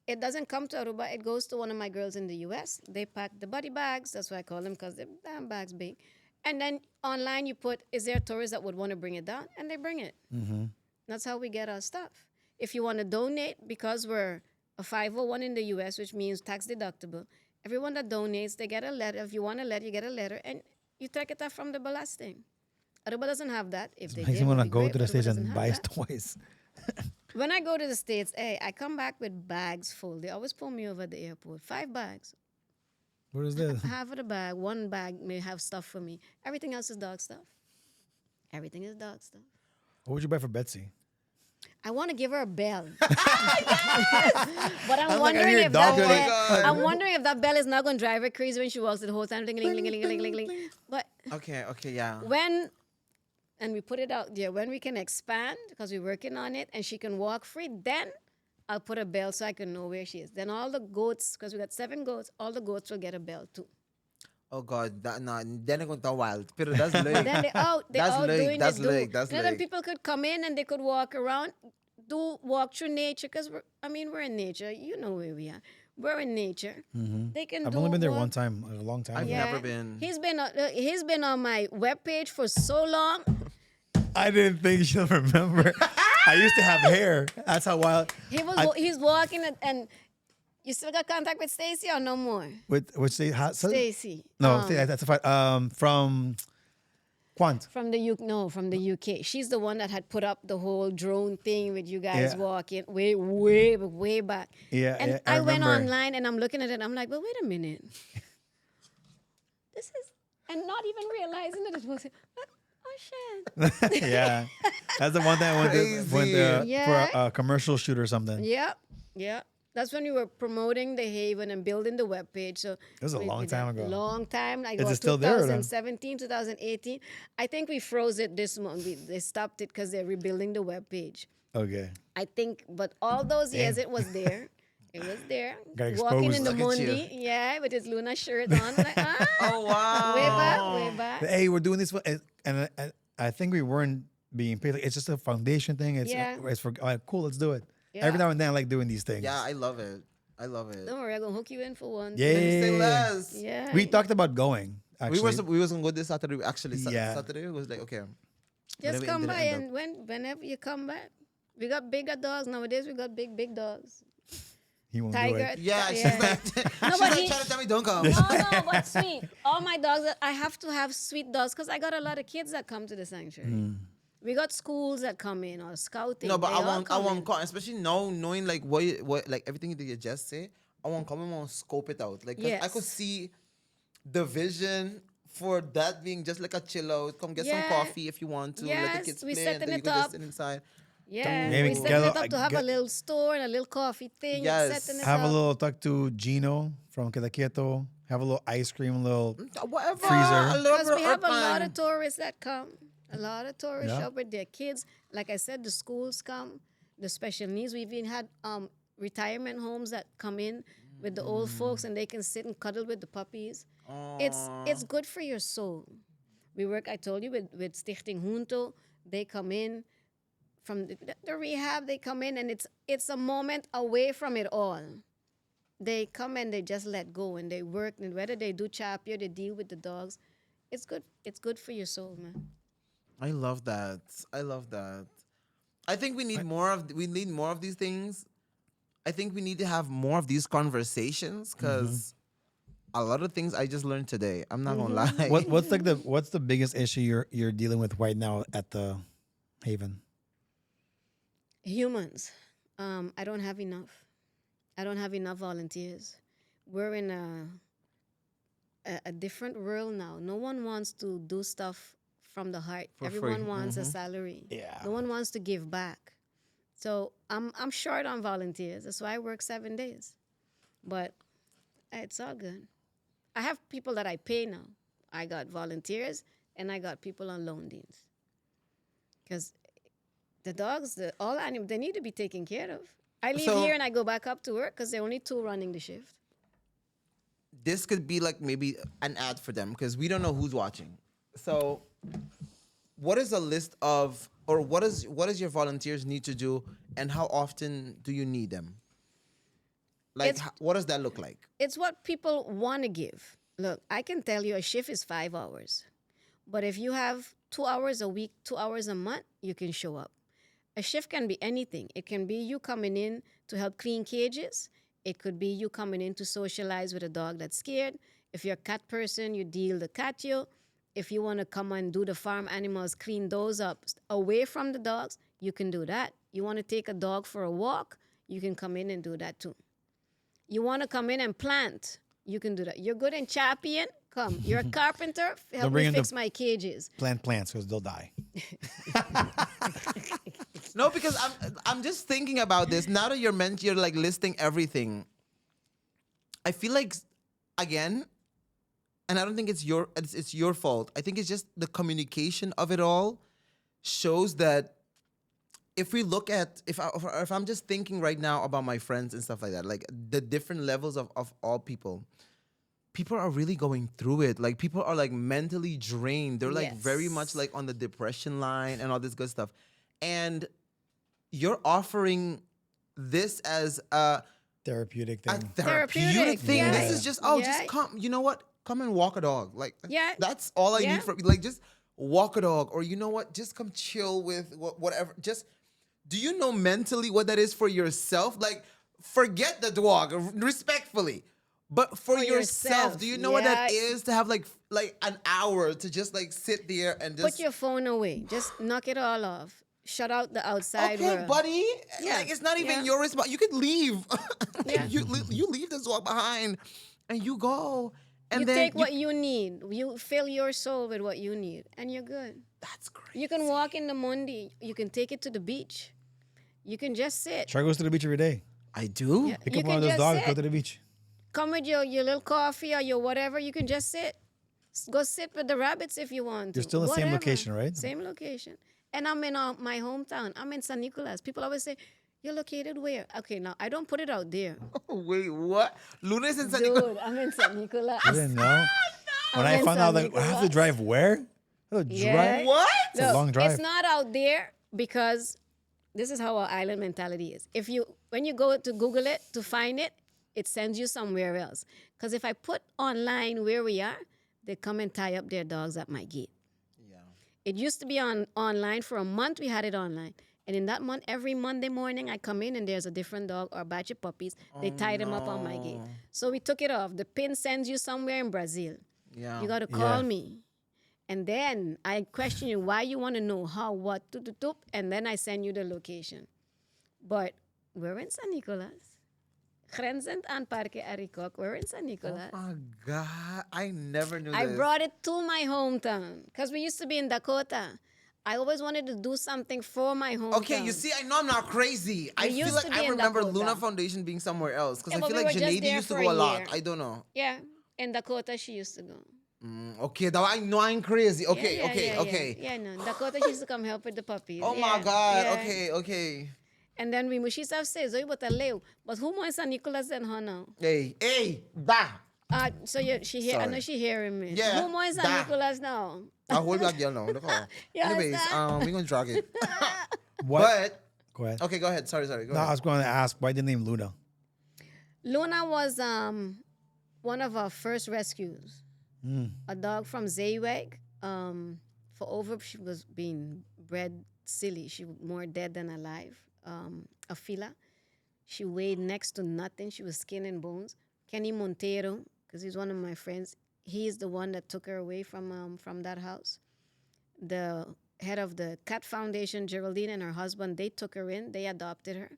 It doesn't come to Aruba. It goes to one of my girls in the U.S. They pack the body bags. That's what I call them, because the damn bags big. And then online you put, is there tourists that would want to bring it down? And they bring it. That's how we get our stuff. If you want to donate, because we're a 501 in the U.S., which means tax deductible, everyone that donates, they get a letter. If you want a letter, you get a letter, and you take it off from the ballasting. Aruba doesn't have that. If they makes did, me it want would to be go great, to the but Aruba States doesn't and have buy that. toys. When I go to the States, I come back with bags full. They always pull me over at the airport. 5 bags. What is this? Half of the bag, one bag may have stuff for me. Everything else is dog stuff. Everything is dog stuff. What would you buy for Betsy? I want to give her a bell. But I'm like, I wondering hear if that dog Oh my bell, God. I'm wondering if that bell is not going to drive her crazy when she walks the whole time. Ling, ling, ling, ling, ling, ling, ling. But Okay, yeah. and we put it out there, when we can expand, because we're working on it, and she can walk free, then I'll put a bell so I can know where she is. Then all the goats, because we got 7 goats, all the goats will get a bell too. Oh God, then they're going to wild. Pero that's late. Then they're out That's doing late, that's the do. late, that's Then late. people could come in and they could walk around, walk through nature, because we're in nature. You know where we are. We're in nature. They can I've do only been there walk- one time, a long time I've ago. never been. He's been on my webpage for so long. I didn't think she'll remember. I used to have hair. That's how wild. He's walking and you still got contact with Stacy or no more? With which they Stacy. No, that's a fight. From Quant. From the UK. She's the one that had put up the whole drone thing with you guys Yeah. walking way back. Yeah, And yeah, I I went remember. online and I'm looking at it. I'm like, well, wait a minute. This is, and not even realizing that it was, oh shit. Yeah, that's the one thing I went Crazy. Yeah. for a commercial shoot or something. Yeah. That's when we were promoting the Haven and building the webpage. So it was a long time ago. Long time. Like Is it what, still there or no? 2017, 2018. I think we froze it this month. They stopped it because they're rebuilding the webpage. Okay. I think, but all those years it was there. It was there. Got Walking exposed. in the Look at you. Mundi, yeah, with his Luna shirt on. Like, Oh wow. way back. But, hey, we're doing this, and I think we weren't being paid. Like, it's just a foundation thing. It's for cool. Let's do it. Yeah. Every now and then, I like doing these things. Yeah, I love it. I love it. Don't worry, I'm gonna hook you in for one. Yeah. Let me say less. Yeah. We talked about going. Actually, We was gonna go this Saturday. Actually, Yeah. Saturday was like okay. Just we come ended by up- and whenever you come back. We got bigger dogs nowadays. We got big dogs. He won't do Tiger. it. Yeah, she's yeah. like, she's but like he- trying to tell me don't come. No, but sweet. All my dogs, I have to have sweet dogs because I got a lot of kids that come to the sanctuary. We got schools that come in or scouting. No, but They I all want come in. come, especially now knowing like what like everything that you just say. I want come and want scope it out. Like 'cause I could Yes. see the vision for that being just like a chill out. Come get some Yeah. coffee if you want to. Let the Yes, kids we play and setting then you it can just up. sit inside. Yeah, Maybe we get setting a it up to have a get- little store and a little coffee thing. Yes. Setting it Have a up. little talk to Gino from Quedaquieto. Have a little ice cream, a little. Whatever. Freezer. A little Because bit we of have a lot time. of tourists that come. A lot of tourists Yeah. shop with their kids. Like I said, the schools come, the special needs. We've even had retirement homes that come in with the old folks and they can sit and cuddle with the puppies. It's good for your soul. We work, I told you, with Stichting Junto. They come in from the rehab. They come in and it's a moment away from it all. They come and they just let go and they work, and whether they do chapio, they deal with the dogs. It's good. It's good for your soul, man. I love that. I love that. I think we need more of these things. I think we need to have more of these conversations because a lot of things I just learned today. I'm not gonna lie. What's the biggest issue you're dealing with right now at the Haven? Humans. I don't have enough. I don't have enough volunteers. We're in a different world now. No one wants to do stuff from the heart. For free. Everyone wants a salary. Yeah. No one wants to give back. So I'm short on volunteers. That's why I work 7 days. But it's all good. I have people that I pay now. I got volunteers and I got people on loan deals. Because the dogs, all animals, they need to be taken care of. I leave So- here and I go back up to work because there are only 2 running the shift. This could be like maybe an ad for them because we don't know who's watching. So, what is a list of, or what does your volunteers need to do, and how often do you need them? Like, It's- what does that look like? It's what people want to give. Look, I can tell you a shift is 5 hours. But if you have 2 hours a week, 2 hours a month, you can show up. A shift can be anything. It can be you coming in to help clean cages. It could be you coming in to socialize with a dog that's scared. If you're a cat person, you deal the catio. If you want to come and do the farm animals, clean those up away from the dogs, you can do that. You want to take a dog for a walk, you can come in and do that too. You want to come in and plant, you can do that. You're good in champion, come. You're a carpenter, help bring me in the- fix my cages. Plant plants because they'll die. No, because I'm just thinking about this now that you're like listing everything. I feel like again, and I don't think it's your fault. I think it's just the communication of it all shows that if we look at if I'm just thinking right now about my friends and stuff like that, like the different levels of all people are really going through it. Like people are like mentally drained. They're like very much Yes. like on the depression line and all this good stuff. And you're offering this as a Therapeutic a thing. therapeutic Therapeutic, thing. yeah. This is just Yeah. just come. You know what? Come and walk a dog. Like Yeah. that's all I Yeah. need for like just walk a dog, or you know what? Just come chill with whatever. Just do you know mentally what that is for yourself? Like forget the dog respectfully. But for yourself, do you know what that yeah. is to have like an hour to just like sit there and just Put your phone away. Just knock it all off. Shut out the outside okay, world. buddy. Yeah, Like it's not even yeah. your response. You could leave. Yeah. you leave this dog behind, and you go. And You then take what you need. You fill your soul with what you need, and you're good. that's great. You can walk in the Mundi. You can take it to the beach. You can just sit. Try goes to the beach every day. I do. Yeah. Pick You up one can of those just dogs, sit. go to the beach. Come with your little coffee or your whatever. You can just sit. Go sit with the rabbits if you want to. You're still in the same Whatever. location, right? Same location. And I'm in my hometown. I'm in San Nicolas. People always say, "You're located where?" Okay, now I don't put it out there. Wait, what? Luna's in San Nicolas. Dude, I'm in San Nicolas. I didn't know. When I'm I in found San out that I have to Nicolas. drive where? I have to Yeah. drive. What? It's a long drive. It's not out there because this is how our island mentality is. When you go to Google it to find it, it sends you somewhere else. Because if I put online where we are, they come and tie up their dogs at my gate. Yeah. It used to be online for a month. We had it online, And in that month, every Monday morning, I come in and there's a different dog or a batch of puppies. They tie them up on my gate. no. So we took it off. The pin sends you somewhere in Brazil. Yeah. You got to call me. And then I question you why you want to know how, what, and then I send you the location. But we're in San Nicolas. Grenzend aan Parque Arikok. We're in San Nicolas. Oh my God. I never knew I this. brought it to my hometown because we used to be in Dakota. I always wanted to do something for my hometown. Okay, you see, I know I'm not crazy. I feel used like to be I in remember Dakota. Luna Foundation being somewhere else because Yeah, I but feel we like were just Janady there used to for go a a lot. year. I don't know. Yeah, in Dakota she used to go. Okay, that I know I'm crazy. Okay, yeah, okay, yeah, okay. Yeah, no. Dakota she used to come help with the puppies. Oh yeah, my God. yeah. Okay, okay. And then we she have said, "Zoe, but a leo." But who more San Nicolas than her now? Hey, da. So she hear. I know Sorry. she hearing me. Yeah, Who more San da. Nicolas now? I'll hold back girl now. Look how. You Anyways, understand? we're gonna drag it. What? But Go ahead. okay, go ahead. Sorry, go No, I ahead. was going to ask why the name Luna. Luna was one of our first rescues. A dog from Zeeweg. For over she was being bred silly. She was more dead than alive. A fila. She weighed next to nothing. She was skin and bones. Kenny Montero, because he's one of my friends, he's the one that took her away from that house. The head of the Cat Foundation, Geraldine, and her husband, they took her in. They adopted her.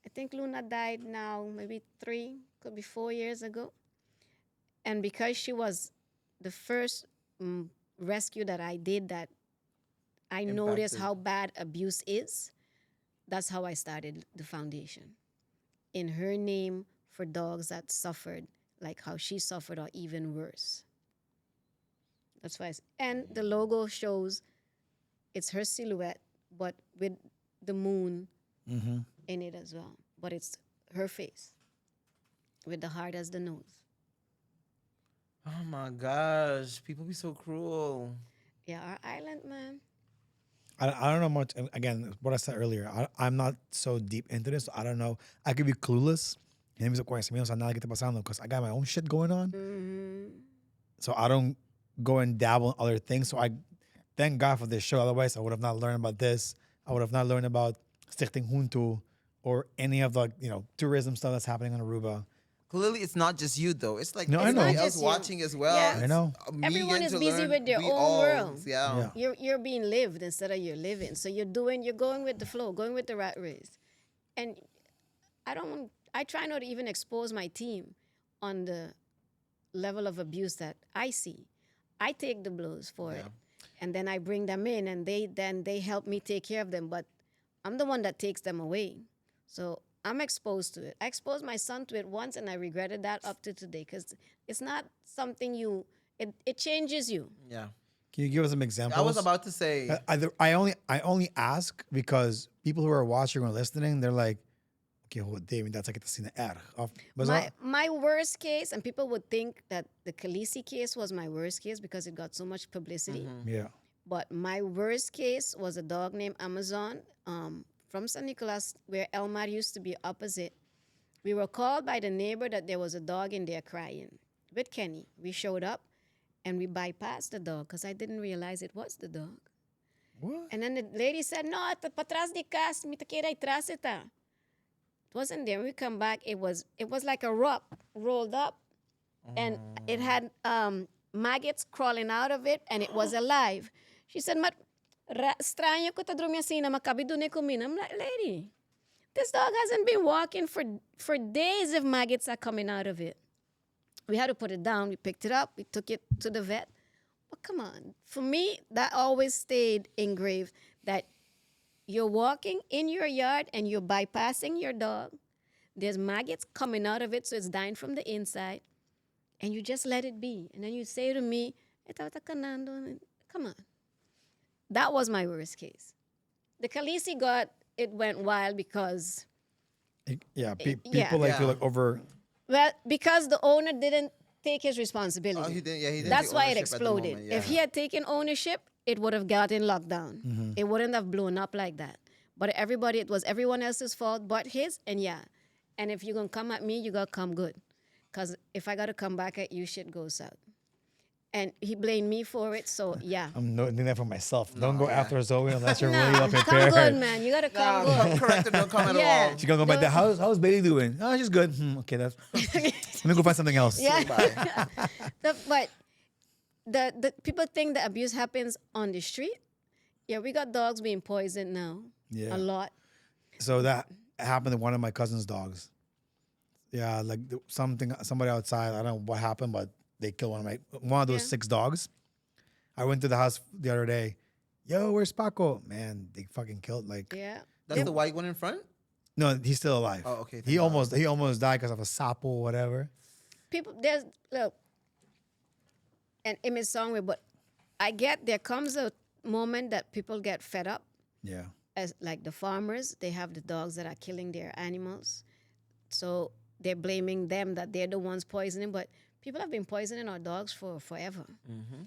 I think Luna died now maybe 3, could be 4 years ago. And because she was the first rescue that I did that I noticed Impacted. how bad abuse is, that's how I started the foundation. In her name for dogs that suffered like how she suffered or even worse. That's why and the logo shows it's her silhouette, but with the moon in it as well. But it's her face with the heart as the nose. Oh my gosh, people be so cruel. Yeah, our island, man. I don't know much. And again, what I said earlier, I'm not so deep into this. So I don't know. I could be clueless. Y me dice, "Coño, se me hace nada que está pasando," because I got my own shit going on. So I don't go and dabble in other things. So I thank God for this show. Otherwise, I would have not learned about this. I would have not learned about Stichting Junto or any of the tourism stuff that's happening on Aruba. Clearly, it's not just you though. It's like No, I everybody know. else Just you. watching as well. Yeah. I know. It's, me Everyone getting is to busy learn, with their we own all- world. Yeah. Yeah. You're being lived instead of you're living. So you're going with the flow, going with the rat race. And I try not to even expose my team on the level of abuse that I see. I take the blows for it. And then I bring them in and they help me take care of them. But I'm the one that takes them away. So I'm exposed to it. I exposed my son to it once and I regretted that up to today because it's not something it changes you. Yeah. Can you give us some examples? I was about to say. I only ask because people who are watching or listening, they're like, okay, David, that's like the R. My worst case, and people would think that the Khaleesi case was my worst case because it got so much publicity. Yeah. But my worst case was a dog named Amazon from San Nicolas, where Elmar used to be opposite. We were called by the neighbor that there was a dog in there crying with Kenny. We showed up and we bypassed the dog because I didn't realize it was the dog. What? And then the lady said, no, patras di kas, mita kira itras ita. It wasn't there. When we come back, it was like a rock rolled up and it had maggots crawling out of it and it was alive. She said, Estranho ko ta drumya sina makabido ne kumina. I'm like, lady, this dog hasn't been walking for days if maggots are coming out of it. We had to put it down. We picked it up. We took it to the vet. But come on. For me, that always stayed engraved that you're walking in your yard and you're bypassing your dog. There's maggots coming out of it, so it's dying from the inside. And you just let it be. And then you say to me, come on. That was my worst case. The Khaleesi it went wild because... People feel like over... Well, because the owner didn't take his responsibility. Oh, he didn't That's take why it ownership at the exploded. moment, yeah. If he had taken ownership, it would have gotten locked down. It wouldn't have blown up like that. But it was everyone else's fault but his, and yeah. And if you're going to come at me, you got to come good. Because if I got to come back at you, shit goes south. and he blamed me for it. So yeah. I'm doing that for myself. Don't go after Zoe unless you're Nah, really well come prepared. good, man. You gotta come good. Correct, don't come at Yeah. all. She's gonna go back there. How's Bailey doing? Oh, she's good. Okay, that's. Let me go find something else. Yeah. Bye. But the people think the abuse happens on the street. Yeah, we got dogs being poisoned now. Yeah. A lot. So that happened to one of my cousin's dogs. Yeah, like somebody outside. I don't know what happened, but they killed one of those Yeah. 6 dogs. I went to the house the other day. Yo, where's Paco? Man, they fucking killed Yeah. That's the white one in front? No, he's still alive. Oh, okay, He thank God. almost died because of a sapo or whatever. People there's look an image song with, but I get there comes a moment that people get fed up. Yeah. As like the farmers, they have the dogs that are killing their animals. So they're blaming them that they're the ones poisoning, but people have been poisoning our dogs for forever. Mm-hmm.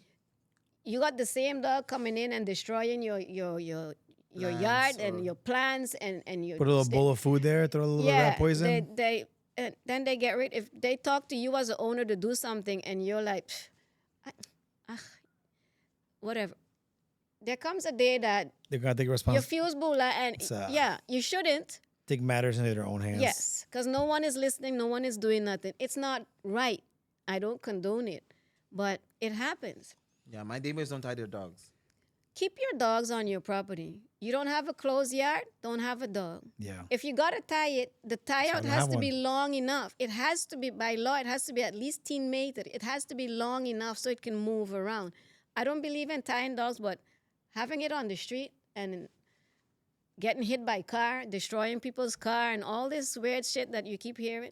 You got the same dog coming in and destroying your Plants yard or- and your plants and your Put a little bowl of food there, throw a little rat poison. They then they get rid. If they talk to you as an owner to do something and you're like, whatever. There comes a day that They gotta take you responsibility. fuse bula and yeah, you shouldn't. Take matters into their own hands. Yes, because no one is listening, no one is doing nothing. It's not right. I don't condone it, but it happens. Yeah, my neighbors don't tie their dogs. Keep your dogs on your property. You don't have a closed yard, don't have a dog. Yeah. If you gotta tie it, the tie out don't has have to be one. long enough. It has to be by law. It has to be at least 10 meters. It has to be long enough so it can move around. I don't believe in tying dogs, but having it on the street and getting hit by car, destroying people's car, and all this weird shit that you keep hearing,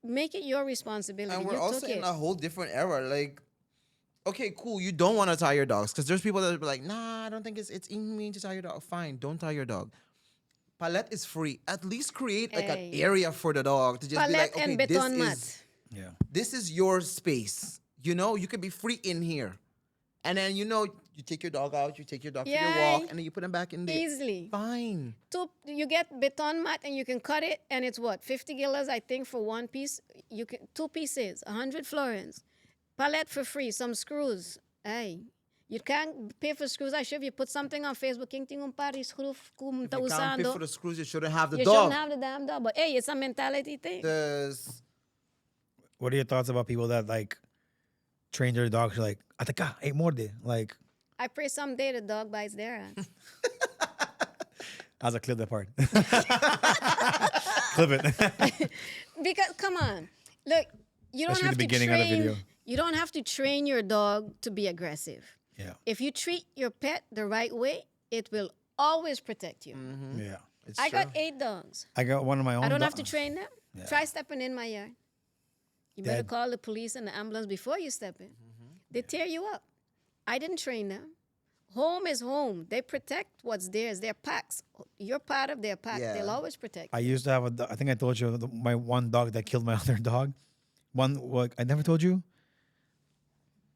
make it your responsibility. And You we're also took in it. a whole different era. Like, okay, cool. You don't want to tie your dogs because there's people that be like, nah, I don't think it's inhumane to tie your dog. Fine, don't tie your dog. Palette is free. At least create like an Hey. area for the dog to just be Palette like, okay, and this beton mat. is Yeah. this is your space. You know, you can be free in here. And then you take your dog out, you take your dog for your Yeah. walk, and then you put them back in there. Easily. Fine. You get beton mat and you can cut it, and it's what, $50 I think for one piece. You can 2 pieces, 100 florins. Palette for free, some screws. Hey, you can't pay for screws. I should if you put something on Facebook, king ting pari screw kung If ta you can't pay usando. for the screws, you shouldn't have the You dog. shouldn't have the damn dog. But hey, it's a mentality thing. What are your thoughts about people that like train their dogs like ataka, hey morde? Like I pray someday the dog bites their ass. I was like, clip that part. Clip it. Because come on, look, you don't Especially have the to beginning of the train. video. You don't have to train your dog to be aggressive. Yeah. If you treat your pet the right way, it will always protect you. Yeah. It's I true. got 8 dogs. I got one of my own. I don't have to train them. Yeah. Try stepping in my yard. You better Dead. call the police and the ambulance before you step in. They tear you up. I didn't train them. Home is home. They protect what's theirs. They're packs. You're part of their pack. Yeah. They'll always protect. I used to have I think I told you my one dog that killed my other dog. I never told you.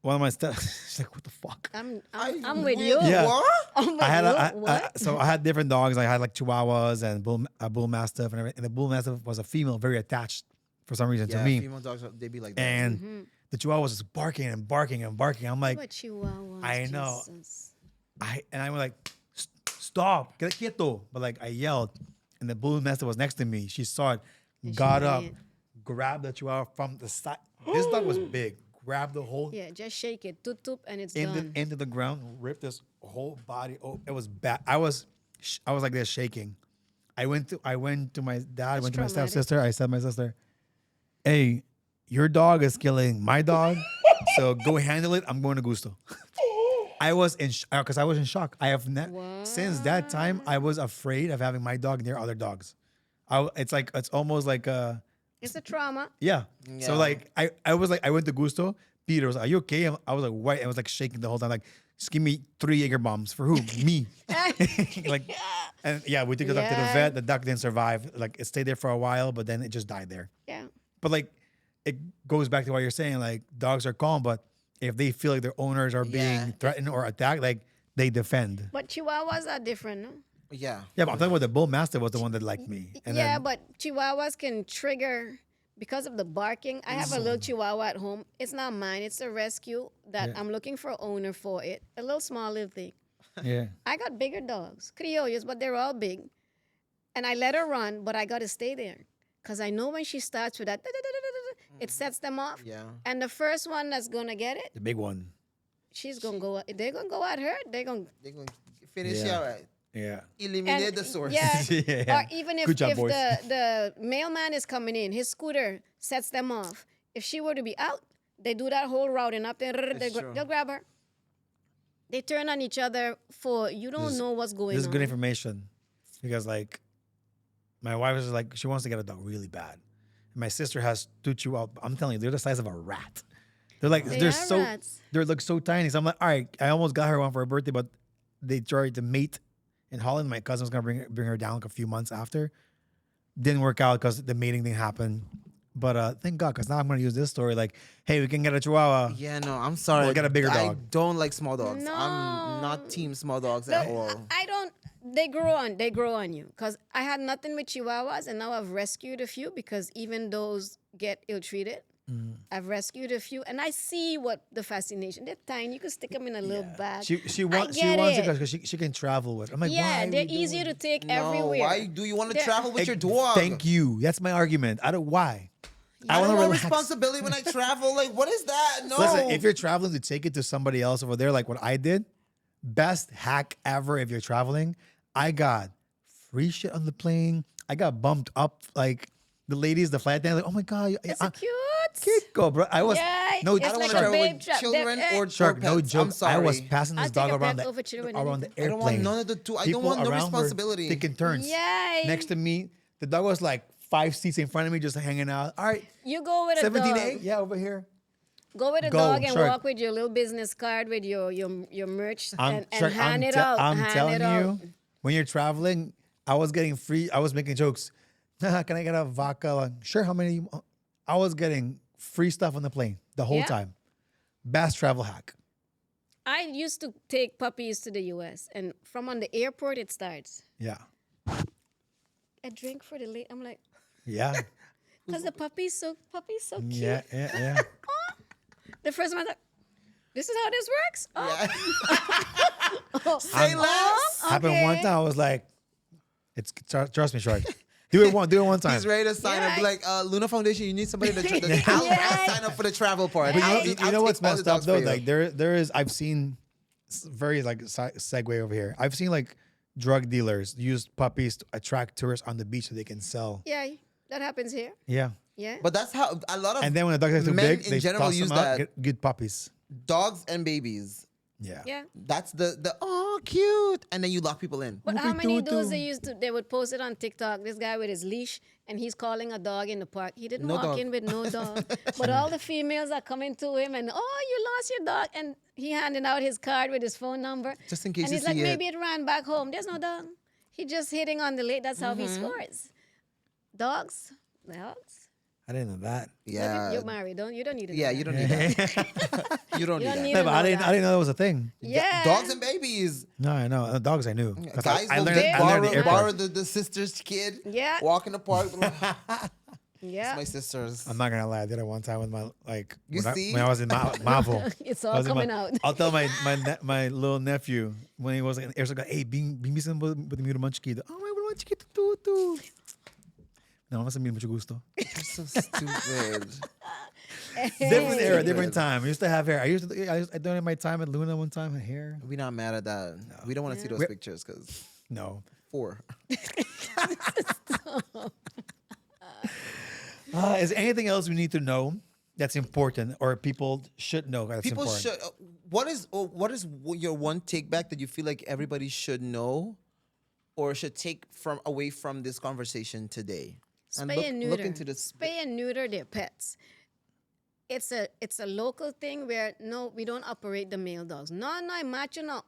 One of my she's like, what the fuck? I'm with you. Yeah. What? I'm with I had you. What? so I had different dogs. I had like Chihuahuas and a bull mastiff and everything. And the bull mastiff was a female, very attached for some reason Yeah, to me. female dogs, they be like that. And the Chihuahua was just barking and barking and barking. I'm like, What chihuahuas, I know. Jesus. I was like, stop, get quieto. But like I yelled, and the bull mastiff was next to me. She saw it, And she got up, ran. grabbed the Chihuahua from the side. This dog was big. Grabbed the whole Yeah, just shake it. Toot toot and it's done. into the ground, ripped this whole body. Oh, it was bad. I was like this shaking. I went to my dad. That's went to my traumatic. stepsister. I said to my sister, "Hey, your dog is killing my dog, so go handle it. I'm going to Gusto." I was because I was in shock. I have since that time I was afraid of having my dog near other dogs. It's almost like It's a trauma. yeah. So Yeah. like I was like I went to Gusto. Peter was like, "Are you okay?" I was like, "What?" I was like shaking the whole time. Like, just give me 3 Jaeger bombs for who? Me. Like, and yeah, we took the dog to the Yeah. vet. The dog didn't survive. Like, it stayed there for a while, but then it just died there. Yeah. But like, it goes back to what you're saying. Like, dogs are calm, but if they feel like their owners are being Yeah. threatened or attacked, like they defend. But chihuahuas are different, no? Yeah. Yeah, but I'm talking about the bull mastiff was the one that liked me. And yeah, then, but chihuahuas can trigger because of the barking, I have a little chihuahua at home. It's not mine. It's a rescue that Yeah. I'm looking for an owner for it. A little small little thing. Yeah. I got bigger dogs, criollos, but they're all big. And I let her run, but I got to stay there. Because I know when she starts with that, it sets them off. Yeah. And the first one that's going to get it, The big one. she's going to go, they're going to go at her. They're going to. They're going to finish Yeah. you all right. Yeah. Eliminate the source. Yeah. Yeah. Or even if, Good job, if boys. the mailman is coming in, his scooter sets them off. If she were to be out, they do that whole route and up there, true. they'll grab her. They turn on each other for, you don't know what's going This is on. good information because, like, my wife is like, she wants to get a dog really bad. My sister has two chihuahuas. I'm telling you, they're the size of a rat. They're like, They they're are so, rats. they're like so tiny. So I'm like, all right, I almost got her one for her birthday, but they tried to mate in Holland. My cousin was gonna bring her down like a few months after. Didn't work out because the mating thing happened. But thank God, because now I'm gonna use this story. Like, hey, we can get a chihuahua. Yeah, no, I'm sorry. We'll get a bigger I dog. don't like small dogs. No. I'm not team small dogs at Look, all. I don't. They grow on you. Because I had nothing with chihuahuas, and now I've rescued a few because even those get ill-treated. I've rescued a few, and I see what the fascination. They're tiny. You can stick them in a little bag. She wants get it it. because she can travel with. I'm like, Yeah, why they're are we easier doing to take No, everywhere. why do you want to They're- travel with your it? dog? Thank you. That's my argument. I don't why. I wanna don't want relax. responsibility when I travel. Like, what is that? No. Listen, if you're traveling to take it to somebody else over there, like what I did, best hack ever if you're traveling. I got free shit on the plane. I got bumped up. Like the ladies, the flight attendants, like, oh my God. It's a cute. Kiko, bro. I was Yeah, no it's I don't like want to a travel babe with trap. children They're- or Shark, or no pets. joke. I'm sorry. I was passing this I'll dog take a around pet the over children around the any day. I don't want airplane. none of the two. I don't People want no around were responsibility. taking turns. Yay. Next to me, the dog was like 5 seats in front of me, just hanging out. All right, You go with a 17 dog. 8, yeah, over here. Go with a Go, dog and Shark. walk with your little business card with your merch and Shark, hand it te- out. I'm hand telling it out. you, when you're traveling, I was getting free. I was making jokes. Can I get a vodka? Like, sure, how many? I was getting free stuff on the plane the whole Yeah. time. Best travel hack. I used to take puppies to the U.S. and from on the airport it starts. Yeah, A drink for the late. I'm like, yeah, because the puppy's so cute. yeah, yeah, yeah. The first one, I thought, this is how this works. Oh, Say less. Happened one okay. time. I was like, trust me, Shark. Do it one time. He's ready to sign up. Yeah. Like Luna Foundation, you need somebody to. I'll Yeah. sign up for the travel part. But I'll you I'll know what's take all the messed up dogs for though? you. Like there is. I've seen very like segue over here. I've seen like drug dealers use puppies to attract tourists on the beach so they can sell. yeah, that happens here. Yeah. Yeah. But that's how a lot of And then when the dog gets too men big, in they general toss use them out, that. get good puppies. Dogs and babies. Yeah. yeah. That's the oh cute, and then you lock people in. But Whoopee how many doo-doo. dudes they would post it on TikTok, this guy with his leash, and he's calling a dog in the park. He didn't No walk dog. in with no dog. But all the females are coming to him and, oh, you lost your dog. And he handing out his card with his phone number. Just in case and you he's like, see it. maybe it ran back home. There's no dog. He just hitting on the lake. That's how he scores. Dogs. I didn't know that. Yeah, You're married. You don't need to know yeah, that. you don't need that. You don't You need don't that. need No, to but know I didn't know that was a thing. Yeah. Dogs and babies. No, I know. The dogs I knew. 'Cause Guys I will learned, just I learned at the borrow airport. the sister's kid. Yeah. Walk in the park. Yeah. My sister's. I'm not gonna lie. I did it one time with my You when, see? when I was in Marvel. It's I all was in coming out. I'll tell my little nephew when he was in air, like, hey, bimbi sa mo manchkito. Oh, may manchkito tutu. No, mas mucho gusto. You're so stupid. Different era, different time. I used to have hair. I donated my time at Luna one time. Hair. We're not mad at that. We don't want to see those We're- pictures because No. 4. Is there anything else we need to know that's important or people should know that's People important? should. What is your one take back that you feel like everybody should know or should take away from this conversation today? Spay and neuter. Look into this. Spay and neuter their pets. It's a local thing where no, we don't operate the male dogs. No, macho no.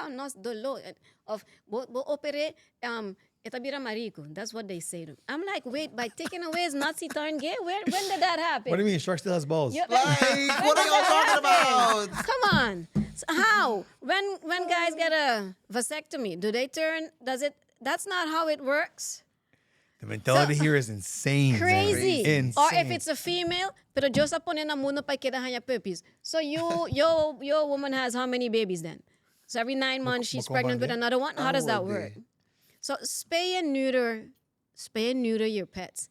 Nos dolo of bo opere etabira marico. That's what they say to. I'm like, wait, by taking away his Nazi turn gay, when did that happen? What do you mean? Shark still has balls. Yeah, Like, when what are did y'all that talking happen? about? Come on. So how? When guys get a vasectomy, do they turn? Does it? That's not how it works. The mentality here is insane. man. Crazy. Insane. Or if it's a female, pero Diyos pone na muna pa kidahan niya puppies. So your woman has how many babies then? So every 9 months she's pregnant with another one. How does that work? So spay and neuter your pets.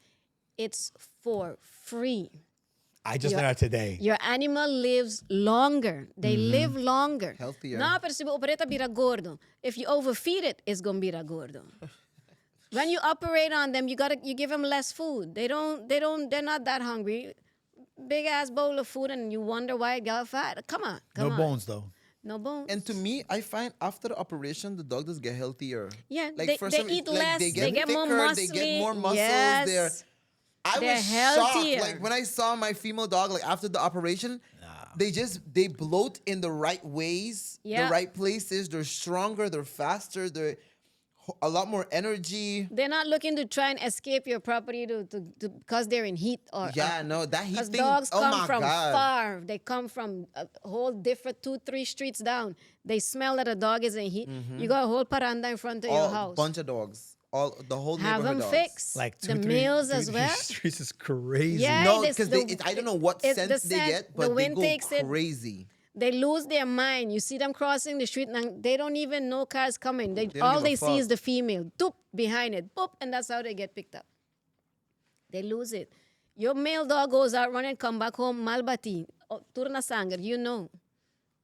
It's for free. I just learned that today. Your animal lives longer. They live longer. Healthier. No, pero si opereta bira gordo. If you overfeed it, it's gonna bira gordo. When you operate on them, you give them less food. They're not that hungry. Big ass bowl of food, and you wonder why it got fat. Come on. No bones though. No bones. And to me, I find after the operation, the dog does get healthier. Yeah, like they for some, eat like, less. They get more thicker, muscly. they get more muscles. Yes. I They're was healthier. shocked. Like when I saw my female dog, like after the operation, they bloat in the right ways, Yeah. the right places. They're stronger, they're faster, they're a lot more energy. They're not looking to try and escape your property to because they're in heat or No, that heat because thing. dogs Oh come my from God. far. They come from a whole different 2-3 streets down. They smell that a dog is in heat. You got a whole paranda in front of your house. Bunch of dogs. The whole Have neighborhood them dogs. fixed. Like the 2-3 males as well. Streets is crazy. Yeah. No, this- because the- I don't know what it's scent the they scent, get, the but they wind go takes it. crazy. They lose their mind. You see them crossing the street and they don't even know cars coming. don't All give a they see is fuck. the female. Doop, behind it. Boop, and that's how they get picked up. They lose it. Your male dog goes out running, come back home, malbati, turna sanger, you know.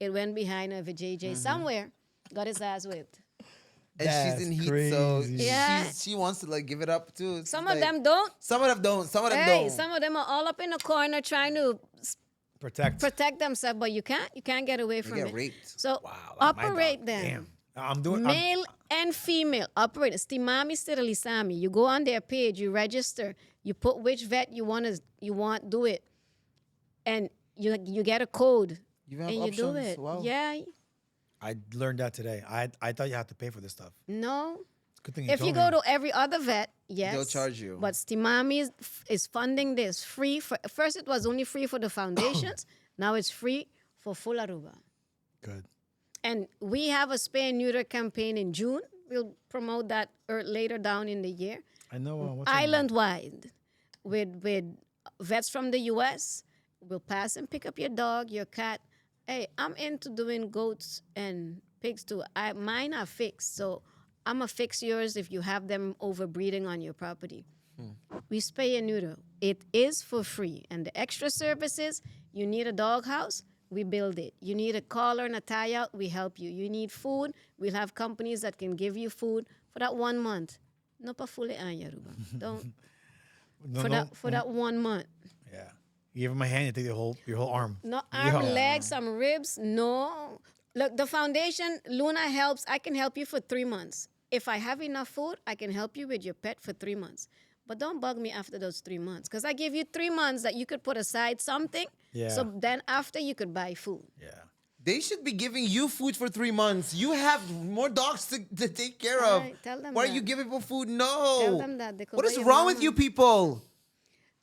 It went behind a JJ somewhere, got his ass whipped. And That's she's in heat, so crazy. Yeah. she wants to like give it up too. It's Some like- of them don't. Some of them don't. Some of them Hey, don't. some of them are all up in the corner trying to Protect. themselves, but you can't get away from get it. raped. So Wow, like my operate dog. them. Damn. I'm doing. Male and female operate. Stimami sterilisami. You go on their page, you register, you put which vet you want do it, and you get a code You have and you do options. it. Wow. Yeah, I learned that today. I thought you had to pay for this stuff. no. Good thing If told you go me. to every other vet, yes, They'll charge you. But Stimami is funding this free. First, it was only free for the foundations. Now it's free for full Aruba. Good. And we have a spay and neuter campaign in June. We'll promote that later down in the year. I know. What's her name? Island-wide, with vets from the U.S. will pass and pick up your dog, your cat. Hey, I'm into doing goats and pigs too. Mine are fixed, so I'm gonna fix yours if you have them overbreeding on your property. We spay and neuter. It is for free, and the extra services. You need a dog house, we build it. You need a collar and a tie out, we help you. You need food, we'll have companies that can give you food for that 1 month. No pa fully anya, Ruba. Don't for that 1 month. Yeah. You give him a hand, you take your whole arm. No arm, Yeah. legs, some ribs. No. Look, the foundation, Luna helps. I can help you for 3 months. If I have enough food, I can help you with your pet for 3 months. But don't bug me after those 3 months, because I give you 3 months that you could put aside something. Yeah. So then after you could buy food. Yeah. They should be giving you food for 3 months. You have more dogs to take care of. Right, tell them Why are that. you giving people food? No. Tell them that. They could What buy is your wrong with mama. you people?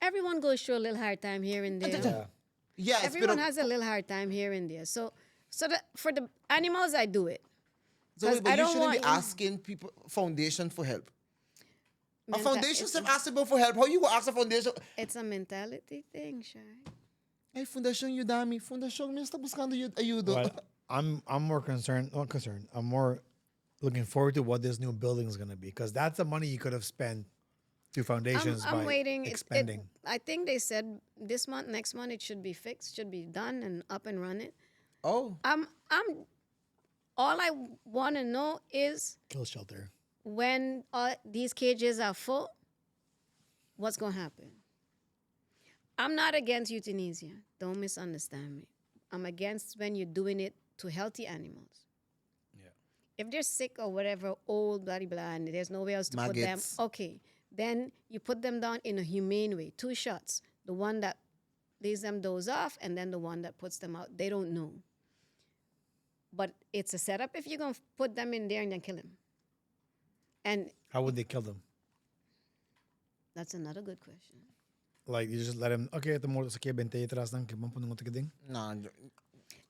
Everyone goes through a little hard time here and there. Yeah. Yeah, it's Everyone been has a little hard time here and there. So for the animals, I do it. so 'cause but I you don't shouldn't be want you- asking people foundation for help. A Menta- foundation it's- should ask people for help. How you go ask a foundation? It's a mentality thing, Shai. Hey, fundação Udami. Fundação me está buscando ajuda. But I'm more concerned. Not concerned. I'm more looking forward to what this new building is going to be, because that's the money you could have spent to foundations I'm by waiting. expanding. I think they said this month, next month, it should be fixed, should be done and up and running. Oh, I'm. All I want to know is Kill shelter. when these cages are full, what's gonna happen? I'm not against euthanasia. Don't misunderstand me. I'm against when you're doing it to healthy animals. Yeah. If they're sick or whatever, old, blah, blah, blah, and there's nowhere else to Maggots. put them, okay. Then you put them down in a humane way. 2 shots. The one that lays them doze off and then the one that puts them out. They don't know. But it's a setup if you're going to put them in there and then kill them. And How would they kill them? that's another good question. Like you just let him. Okay, the more sakya bente itras nang kibang punong tigding. no.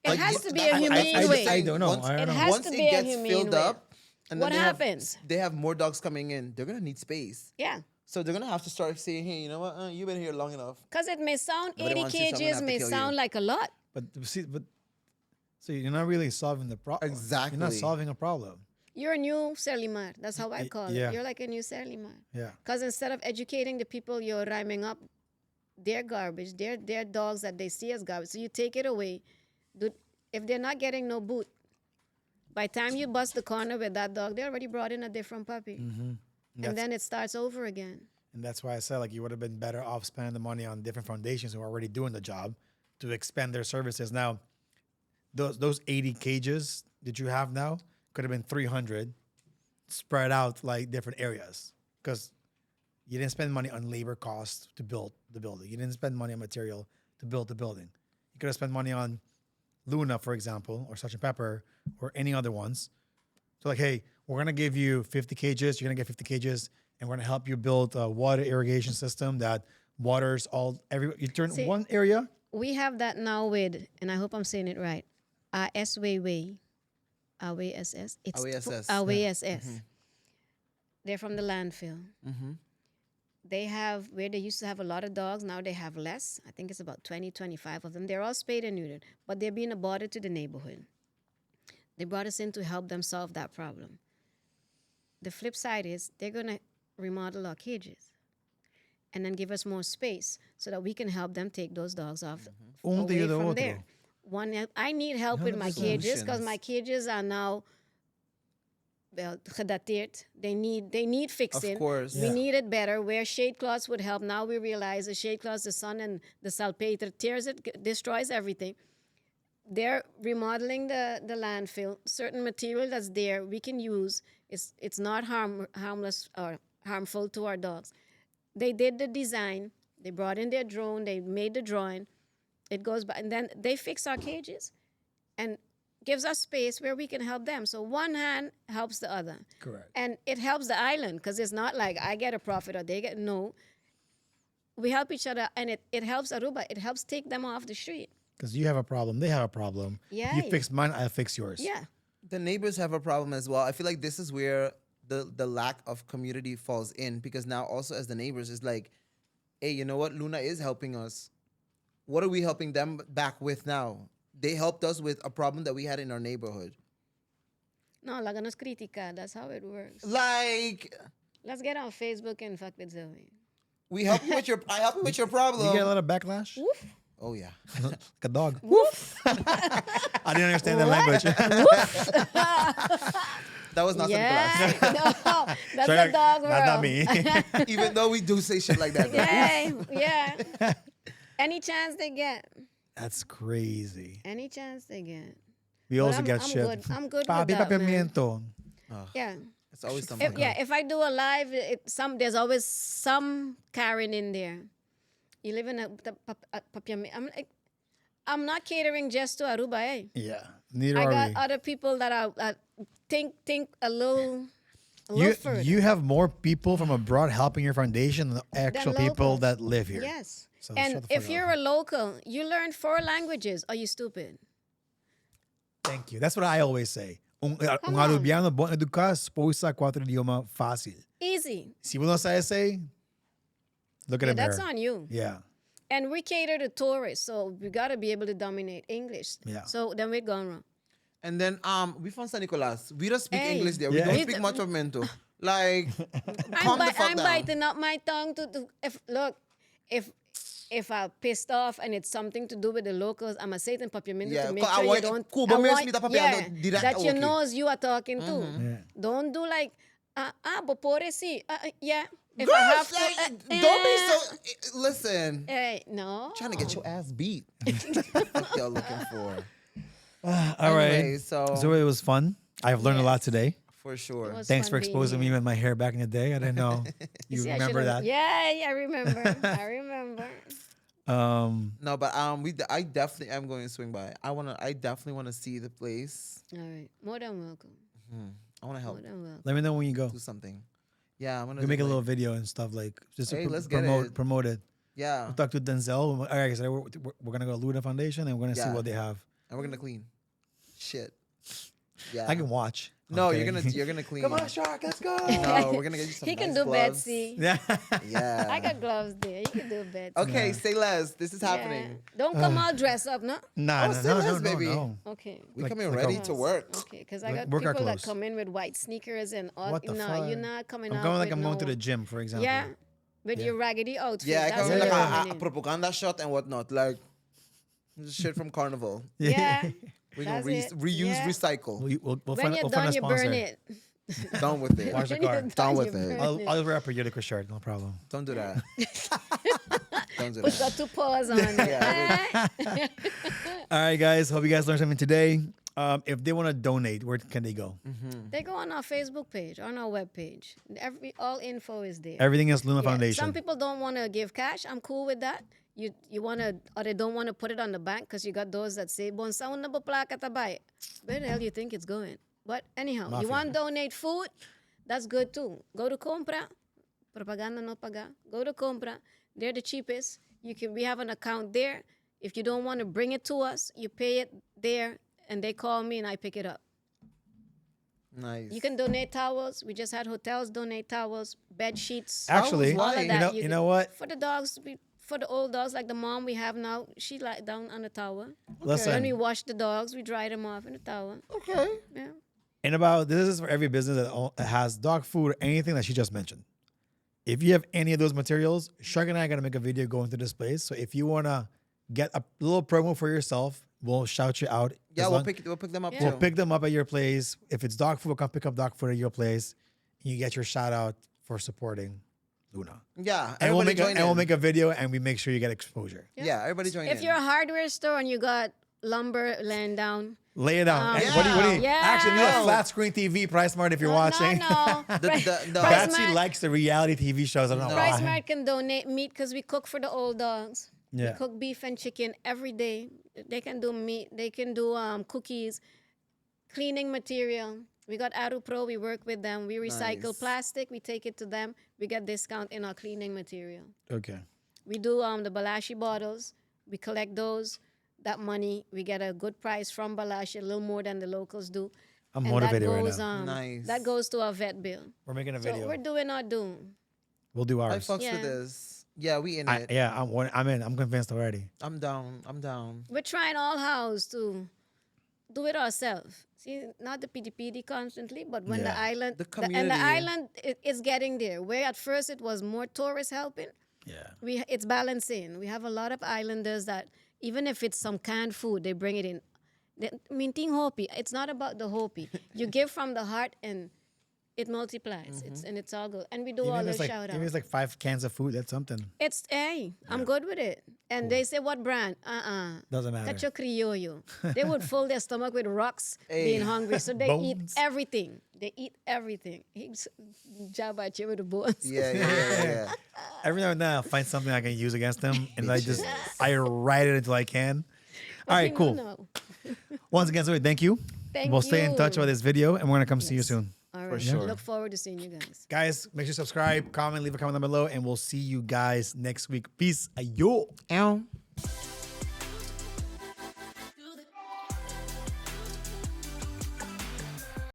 It has to be a humane I way. don't know. Once, I don't It know. has once to it be a gets humane filled way. up, and then What happens? They have more dogs coming in. They're gonna need space. Yeah. So they're gonna have to start saying, "Hey, you know what? You've been here long enough." Because it may sound Nobody 80 wants you, so I'm gonna cages have to may kill you. sound like a lot. But see, but so you're not really solving the problem. You're Exactly. not solving a problem. You're a new Selimar. That's how I call yeah. it. You're like a new Selimar. Yeah. Because instead of educating the people, you're rhyming up their garbage, their dogs that they see as garbage. So you take it away. If they're not getting no boot, by the time you bust the corner with that dog, they already brought in a different puppy. And then it starts over again. And that's why I said, like, you would have been better off spending the money on different foundations who are already doing the job to expand their services. Now, those 80 cages that you have now could have been 300 spread out like different areas, because you didn't spend money on labor costs to build the building. You didn't spend money on material to build the building. You could have spent money on Luna, for example, or Sgt. Pepper, or any other ones. So like, hey, we're going to give you 50 cages. You're going to get 50 cages, and we're going to help you build a water irrigation system that waters you turn See, one area. We have that now with, and I hope I'm saying it right, AWSS. It's AWSS. AWSS. They're from the landfill. They have, where they used to have a lot of dogs, now they have less. I think it's about 20, 25 of them. They're all spayed and neutered, but they're being a bother to the neighborhood. They brought us in to help them solve that problem. The flip side is they're going to remodel our cages and then give us more space so that we can help them take those dogs off away from there. I need help with my cages because my cages are now gedateerd. They need fixing. Of course. We need it better. Where shade cloths would help, now we realize the shade cloths, the sun and the salpeter tears it, destroys everything. They're remodeling the landfill. Certain material that's there we can use. It's not harmless or harmful to our dogs. They did the design. They brought in their drone. They made the drawing. It goes by, and then they fix our cages and gives us space where we can help them. So one hand helps the other. Correct. And it helps the island because it's not like I get a profit or they get, no. We help each other, and it helps Aruba. It helps take them off the street. Because you have a problem, they have a problem. Yeah. You fix mine, I fix yours. Yeah. The neighbors have a problem as well. I feel like this is where the lack of community falls in, because now also as the neighbors is like, hey, you know what? Luna is helping us. What are we helping them back with now? They helped us with a problem that we had in our neighborhood. No, la ganas criticar. That's how it works. Like, Let's get on Facebook and fuck with Zoe. I help you with your problem. You get a lot of backlash? Woof. Oh yeah. Like a dog. Woof. I didn't understand that language. That was not Yeah. something No, that's Sorry, a dog world. not me. even though we do say shit like that. though. Yeah. Any chance they get. That's crazy. Any chance they get. We But also I'm- get I'm shit. good. I'm good Papi with that, man. papimiento. Yeah. It's always something. If I do a live, there's always some Karen in there. You live in I'm not catering just to Aruba, eh? Yeah. Neither I are got we. other people that are think a little further. You have more people from abroad helping your foundation than the actual people locals. that live here. Yes. So And shut the if fuck you're up. a local, you learn 4 languages. Are you stupid? Thank you. That's what I always say. Un on. arubiano bom educar, sposa 4 idioma fácil. Easy. Si você não sabe say, look at Yeah, him that's there. on you. Yeah. And we cater to tourists, so we got to be able to dominate English. Yeah. So then we're going wrong. And then we from San Nicolas. We don't speak Hey. English there. We Yeah. don't speak much of Mento. Like, calm the fuck I'm down. biting up my tongue to if I'm pissed off and it's something to do with the locals, I'm a say it in Papiamento Yeah, to make 'cause I sure you want- don't. Cuba I may want- smita Papiamento direct that you okay. knows you are talking to. Yeah. Don't do like but por si yeah. If Girls, I have to, like, don't be so. Listen, no. trying to get your ass beat. What y'all looking for? All right. Anyway, so it was fun. I've learned a lot Yes. today. for sure. It was Thanks for fun being exposing me here. with my hair back in the day. I didn't know you See, I remember should've- that. Yeah, I remember. I remember. No, but I definitely am going to swing by. I definitely wanna see the place. All right. More than welcome. I wanna help More than welcome. Let me know when you go. do something. Yeah, I'm gonna We make a do, little like- video and stuff like just to Hey, let's get promote it. Yeah, We'll talk to Denzel. All right, so we're gonna go to Luna Foundation and we're gonna see Yeah. what they have. and we're gonna clean. Shit. Yeah. I can watch. No, Okay. you're gonna clean. Come on, shark, let's go. No, we're gonna get you some He can nice do gloves. Betsy. Yeah. Yeah. I got gloves there. You can do Betsy. Okay, Yeah. say less. This is Yeah. happening. Don't come all dressed up, no? Nah, Oh, no, say no, less, no, no, baby. no. Okay. We Like- coming like ready a- to work. Okay, because I Like got workout people that clothes. come in with white sneakers and all. What the no, fuck? you're not coming I'm out going like with I'm going to no- the gym, for example. Yeah, with Yeah. your raggedy outfit. Yeah, I That's come what with you're like coming a in. propaganda shot and whatnot, like shit from Carnival. Yeah. We gonna That's it. reuse, Yeah. recycle. We'll When find, you're we'll find done, a you sponsor. burn it. Done with it. Wash the When you're car. done, Done you with it. burn I'll wear a periodical shirt, no problem. Don't do that. Don't do Put that. the two paws on it. Yeah, All right, guys. Hope you guys learned something today. If they want to donate, where can they go? They go on our Facebook page, on our web page. All info is there. Everything is Luna Yeah, Foundation. Some people don't want to give cash. I'm cool with that. You want to, or they don't want to put it on the bank because you got those that say, "Bon sa una ba plaka tabay." Where the hell do you think it's going? But anyhow, Mafia. you want to donate food? That's good too. Go to Compra. Propaganda no paga. Go to Compra. They're the cheapest. We have an account there. If you don't want to bring it to us, you pay it there, and they call me and I pick it up. nice. You can donate towels. We just had hotels donate towels, bed sheets. Actually, All of you that, know, you know what? For the dogs, for the old dogs, like the mom we have now, she lie down on the towel. Listen. When we wash the dogs, we dry them off in the towel. Okay. Yeah. And about this is for every business that has dog food or anything that she just mentioned. If you have any of those materials, Shark and I are gonna make a video going through this place. So if you wanna get a little promo for yourself, we'll shout you out. Yeah, As we'll long- pick them up Yeah. too. We'll pick them up at your place. If it's dog food, we'll come pick up dog food at your place. You get your shout out for supporting Luna. Yeah, And we'll everybody make join we'll in. make a video and we make sure you get exposure. Yeah, everybody join in. If you're a hardware store and you got lumber laying down, Lay it down. Hey, Yeah. what do you Yeah. actually need a No. flat screen TV, Price Mart if you're no, watching. no. The- the- Price Betsy Mart- likes the reality TV shows. I don't know No. why. Price Mart can donate meat because we cook for the old dogs. Yeah. We cook beef and chicken every day. They can do meat. They can do cookies, cleaning material. We got Aru Pro. We work with them. We recycle Nice. plastic. We take it to them. We get discount in our cleaning material. Okay. We do the Balashi bottles. We collect those. That money, we get a good price from Balashi, a little more than the locals do. I'm And motivated that right goes, now. Nice. That goes to our vet bill. We're making a So video. we're doing our doing. We'll do I ours. fucks Yeah. with this. Yeah, we in it. Yeah, I'm in. I'm convinced already. I'm down. I'm down. We're trying all house to do it ourselves. See, not the PDPD constantly, but when the Yeah. island, The and community. the island is getting there. Where at first it was more tourists helping, Yeah. it's balancing. We have a lot of islanders that even if it's some canned food, they bring it in. Minting hopi. It's not about the hopi. You give from the heart and it multiplies. It's all good. And we do all Even the if it's like shout even if outs. it's like 5 cans of food, that's something. It's hey, I'm good with it. And they say what brand? Doesn't matter. Cacho criollo. They would fill their stomach with rocks being hungry. So they eat Bones. everything. They eat everything. He's jab at you with the bones. Yeah. Every now and then I'll find something I can use against them, and I write it until I can. All right, cool. No. Once again, so thank you. Thank We'll stay in touch you. with this video, and we're gonna come see you soon. All right. sure. Look forward to seeing you guys. Guys, make sure you subscribe, comment, leave a comment down below, and we'll see you guys next week. Peace. Ayo. Ow.